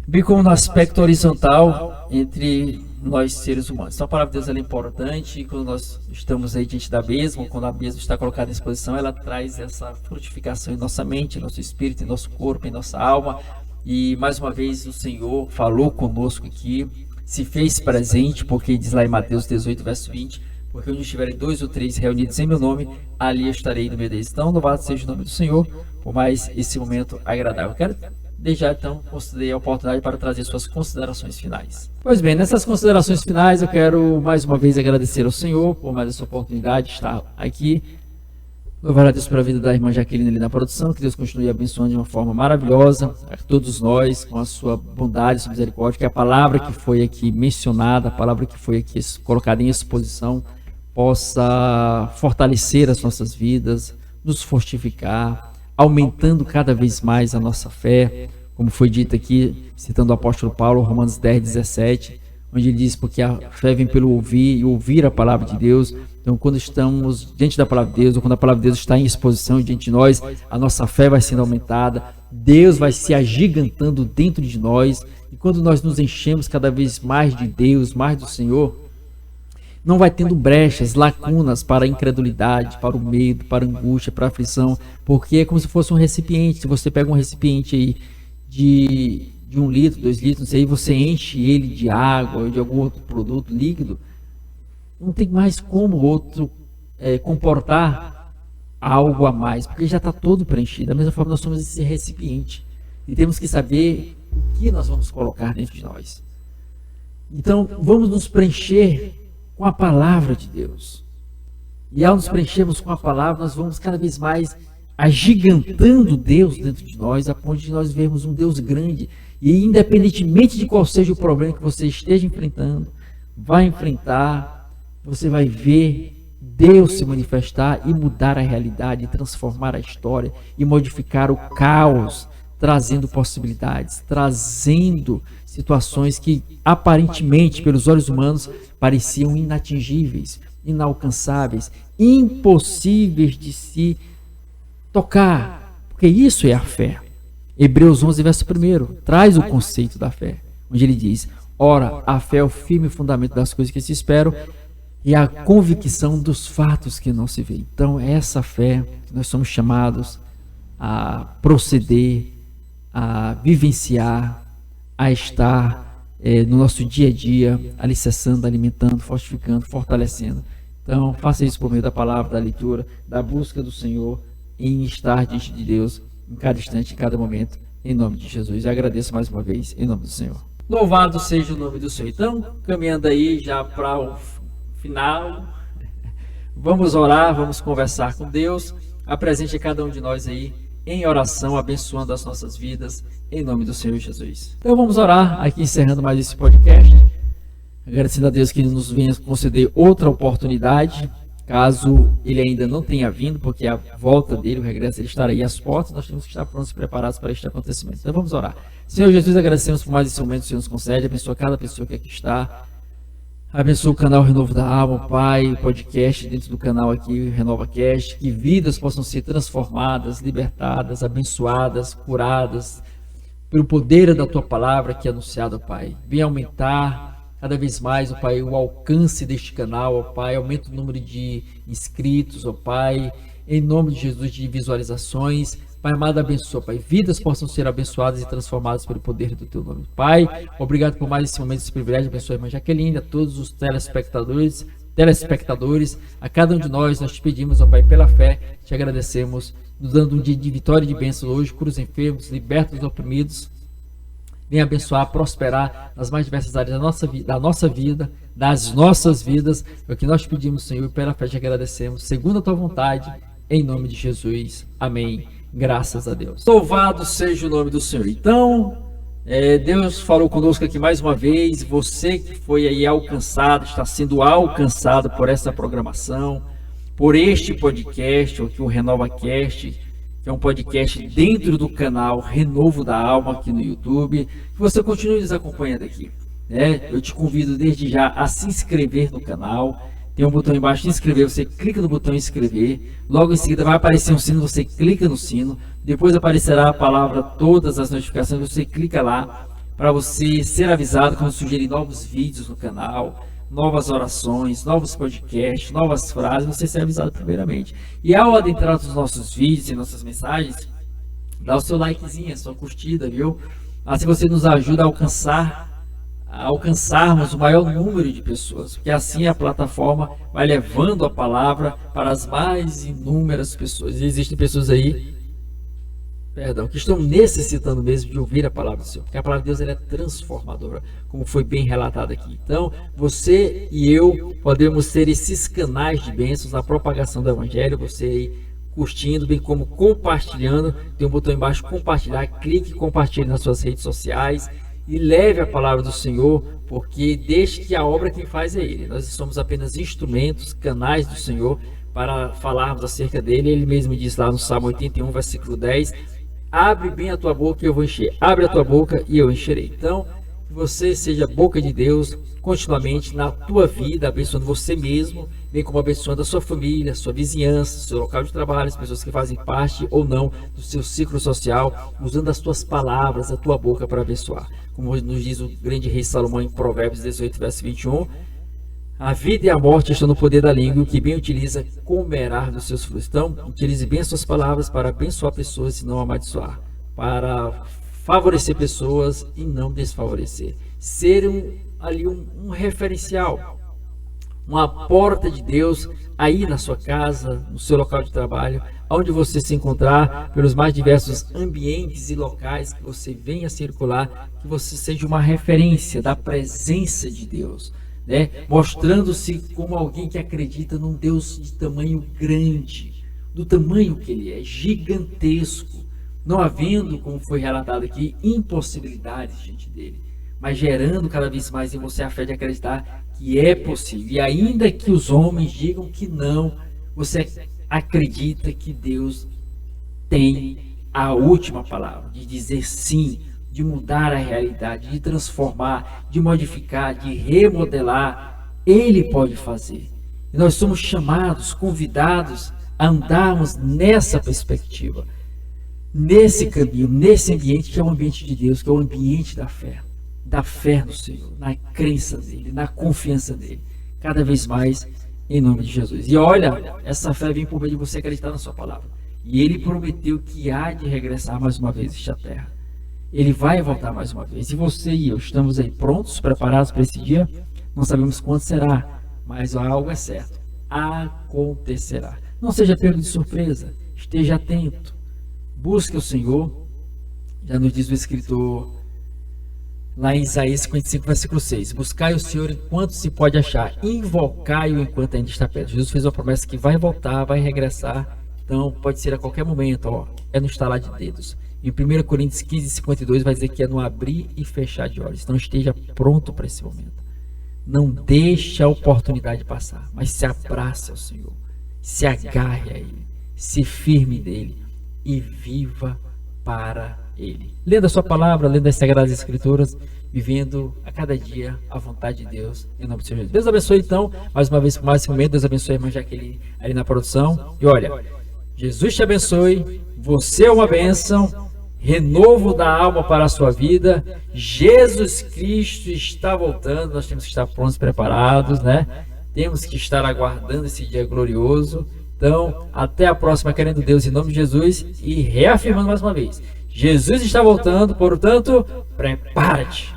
bem como no aspecto horizontal entre nós seres humanos. Então a palavra de Deus ela é importante, e quando nós estamos aí diante da mesma, quando a mesma está colocada à disposição, ela traz essa frutificação em nossa mente, em nosso espírito, em nosso corpo, em nossa alma. E mais uma vez o Senhor falou conosco aqui, se fez presente, porque diz lá em Mateus 18, verso 20, porque onde estiverem 2 ou 3 reunidos em meu nome, ali eu estarei no meio deles. Então louvado seja o nome do Senhor por mais esse momento agradável. Eu quero deixar então, considerei a oportunidade para trazer suas considerações finais. Pois bem, nessas considerações finais eu quero mais uma vez agradecer ao Senhor por mais essa oportunidade de estar aqui. Louvar a Deus pela vida da irmã Jaqueline ali na produção, que Deus continue abençoando de uma forma maravilhosa a todos nós, com a sua bondade, sua misericórdia, que a palavra que foi aqui mencionada, a palavra que foi aqui colocada em exposição, possa fortalecer as nossas vidas, nos fortificar, aumentando cada vez mais a nossa fé, como foi dito aqui, citando o apóstolo Paulo, Romanos 10, 17, onde ele diz, porque a fé vem pelo ouvir, e ouvir a palavra de Deus. Então, quando estamos diante da palavra de Deus, ou quando a palavra de Deus está em exposição diante de nós, a nossa fé vai sendo aumentada, Deus vai se agigantando dentro de nós, e quando nós nos enchemos cada vez mais de Deus, mais do Senhor, não vai tendo brechas, lacunas para a incredulidade, para o medo, para a angústia, para a aflição, porque é como se fosse um recipiente. Se você pega um recipiente aí de 1 litro, 2 litros, não sei, você enche ele de água ou de algum outro produto líquido, não tem mais como outro comportar algo a mais, porque já está todo preenchido. Da mesma forma, nós somos esse recipiente e temos que saber o que nós vamos colocar dentro de nós. Então, vamos nos preencher com a palavra de Deus. E ao nos preenchermos com a palavra, nós vamos cada vez mais agigantando Deus dentro de nós, a ponto de nós vermos um Deus grande. E independentemente de qual seja o problema que você esteja enfrentando, vai enfrentar, você vai ver Deus se manifestar e mudar a realidade, transformar a história e modificar o caos, trazendo possibilidades, trazendo situações que aparentemente, pelos olhos humanos, pareciam inatingíveis, inalcançáveis, impossíveis de se tocar, porque isso é a fé. Hebreus 11, verso 1, traz o conceito da fé, onde ele diz: ora, a fé é o firme fundamento das coisas que se esperam e a convicção dos fatos que não se vê. Então, é essa fé que nós somos chamados a proceder, a vivenciar, a estar no nosso dia a dia, alicerçando, alimentando, fortificando, fortalecendo. Então, faça isso por meio da palavra, da leitura, da busca do Senhor, em estar diante de Deus, em cada instante, em cada momento, em nome de Jesus. Eu agradeço mais uma vez, em nome do Senhor. Louvado seja o nome do Senhor. Então, caminhando aí já para o final, vamos orar, vamos conversar com Deus. Apresente a cada um de nós aí em oração, abençoando as nossas vidas, em nome do Senhor Jesus. Então vamos orar, aqui encerrando mais esse podcast, agradecendo a Deus que nos venha conceder outra oportunidade, caso ele ainda não tenha vindo, porque a volta dele, o regresso, ele estará aí às portas, nós temos que estar prontos e preparados para este acontecimento. Então vamos orar. Senhor Jesus, agradecemos por mais esse momento que o Senhor nos concede, abençoa cada pessoa que aqui está, abençoa o canal Renovo da Alma, Pai, o podcast dentro do canal aqui, RenovaCast, que vidas possam ser transformadas, libertadas, abençoadas, curadas, pelo poder da Tua Palavra que é anunciada, Pai. Venha aumentar cada vez mais, ó Pai, o alcance deste canal, ó Pai, aumenta o número de inscritos, ó Pai, em nome de Jesus, de visualizações. Pai amado, abençoa, Pai. Vidas possam ser abençoadas e transformadas pelo poder do Teu nome. Pai, obrigado por mais esse momento, esse privilégio. Abençoa a irmã Jaqueline, a todos os telespectadores, a cada um de nós te pedimos, ó Pai, pela fé, te agradecemos, nos dando um dia de vitória e de bênção hoje, cura os enfermos, liberta os oprimidos. Venha abençoar, prosperar nas mais diversas áreas da nossa vida, das nossas vidas. É o que nós pedimos, Senhor, e pela fé te agradecemos, segundo a Tua vontade, em nome de Jesus. Amém. Graças a Deus. Louvado seja o nome do Senhor. Então, Deus falou conosco aqui mais uma vez. Você que foi aí alcançado, está sendo alcançado por essa programação, por este podcast, aqui o RenovaCast, que é um podcast dentro do canal Renovo da Alma aqui no YouTube. Que você continue nos acompanhando aqui. Eu te convido desde já a se inscrever no canal. Tem um botão embaixo de inscrever, você clica no botão inscrever, logo em seguida vai aparecer um sino, você clica no sino, depois aparecerá a palavra todas as notificações, você clica lá para você ser avisado quando surgirem novos vídeos no canal, novas orações, novos podcasts, novas frases, você ser avisado primeiramente. E ao adentrar nos nossos vídeos e nossas mensagens, dá o seu likezinho, a sua curtida, viu? Assim você nos ajuda a alcançarmos o maior número de pessoas, porque assim a plataforma vai levando a palavra para as mais inúmeras pessoas. E existem pessoas aí, que estão necessitando mesmo de ouvir a palavra do Senhor, porque a palavra de Deus ela é transformadora, como foi bem relatado aqui. Então, você e eu podemos ser esses canais de bênçãos na propagação do Evangelho, você aí curtindo, bem como compartilhando. Tem um botão embaixo, compartilhar, clique e compartilhe nas suas redes sociais. E leve a palavra do Senhor, porque deixe que a obra quem faz é Ele. Nós somos apenas instrumentos, canais do Senhor, para falarmos acerca dEle. Ele mesmo diz lá no Salmo 81, versículo 10, abre bem a tua boca e eu vou encher. Abre a tua boca e eu encherei. Então, que você seja boca de Deus continuamente na tua vida, abençoando você mesmo, bem como abençoando a sua família, a sua vizinhança, seu local de trabalho, as pessoas que fazem parte ou não do seu ciclo social, usando as tuas palavras, a tua boca para abençoar. Como nos diz o grande rei Salomão em Provérbios 18, verso 21, a vida e a morte estão no poder da língua, o que bem utiliza comerá dos seus frutos. Então, utilize bem as suas palavras para abençoar pessoas e não amaldiçoar, para favorecer pessoas e não desfavorecer. Ser um referencial, uma porta de Deus aí na sua casa, no seu local de trabalho, onde você se encontrar, pelos mais diversos ambientes e locais que você venha circular, que você seja uma referência da presença de Deus, mostrando-se como alguém que acredita num Deus de tamanho grande, do tamanho que ele é, gigantesco, não havendo, como foi relatado aqui, impossibilidades diante dele, mas gerando cada vez mais em você a fé de acreditar que é possível. E ainda que os homens digam que não, você acredita que Deus tem a última palavra, de dizer sim, de mudar a realidade, de transformar, de modificar, de remodelar. Ele pode fazer. E nós somos chamados, convidados a andarmos nessa perspectiva, nesse caminho, nesse ambiente que é o ambiente de Deus, que é o ambiente da fé no Senhor, na crença nele, na confiança nele, cada vez mais em nome de Jesus. E olha, essa fé vem por meio de você acreditar na sua palavra. E ele prometeu que há de regressar mais uma vez esta terra. Ele vai voltar mais uma vez. E você e eu estamos aí prontos, preparados para esse dia? Não sabemos quando será, mas algo é certo: acontecerá. Não seja pego de surpresa, esteja atento, busque o Senhor. Já nos diz o escritor lá em Isaías 55, versículo 6: buscai o Senhor enquanto se pode achar, invocai-o enquanto ainda está perto. Jesus fez uma promessa que vai voltar, vai regressar. Então pode ser a qualquer momento, é no estalar de dedos. Em 1 Coríntios 15, 52 vai dizer que é no abrir e fechar de olhos. Então esteja pronto para esse momento. Não deixe a oportunidade passar, mas se abrace ao Senhor, se agarre a Ele, se firme nele e viva para Ele. Lendo a sua palavra, lendo as Sagradas Escrituras, vivendo a cada dia a vontade de Deus, em nome do Senhor Jesus. Deus abençoe então, mais uma vez, por mais esse momento. Deus abençoe a irmã Jaqueline ali na produção. E olha, Jesus te abençoe, você é uma bênção, renovo da alma para a sua vida. Jesus Cristo está voltando, nós temos que estar prontos, preparados, né? Temos que estar aguardando esse dia glorioso. Então, até a próxima, querendo Deus, em nome de Jesus. E reafirmando mais uma vez, Jesus está voltando, portanto, prepara-te.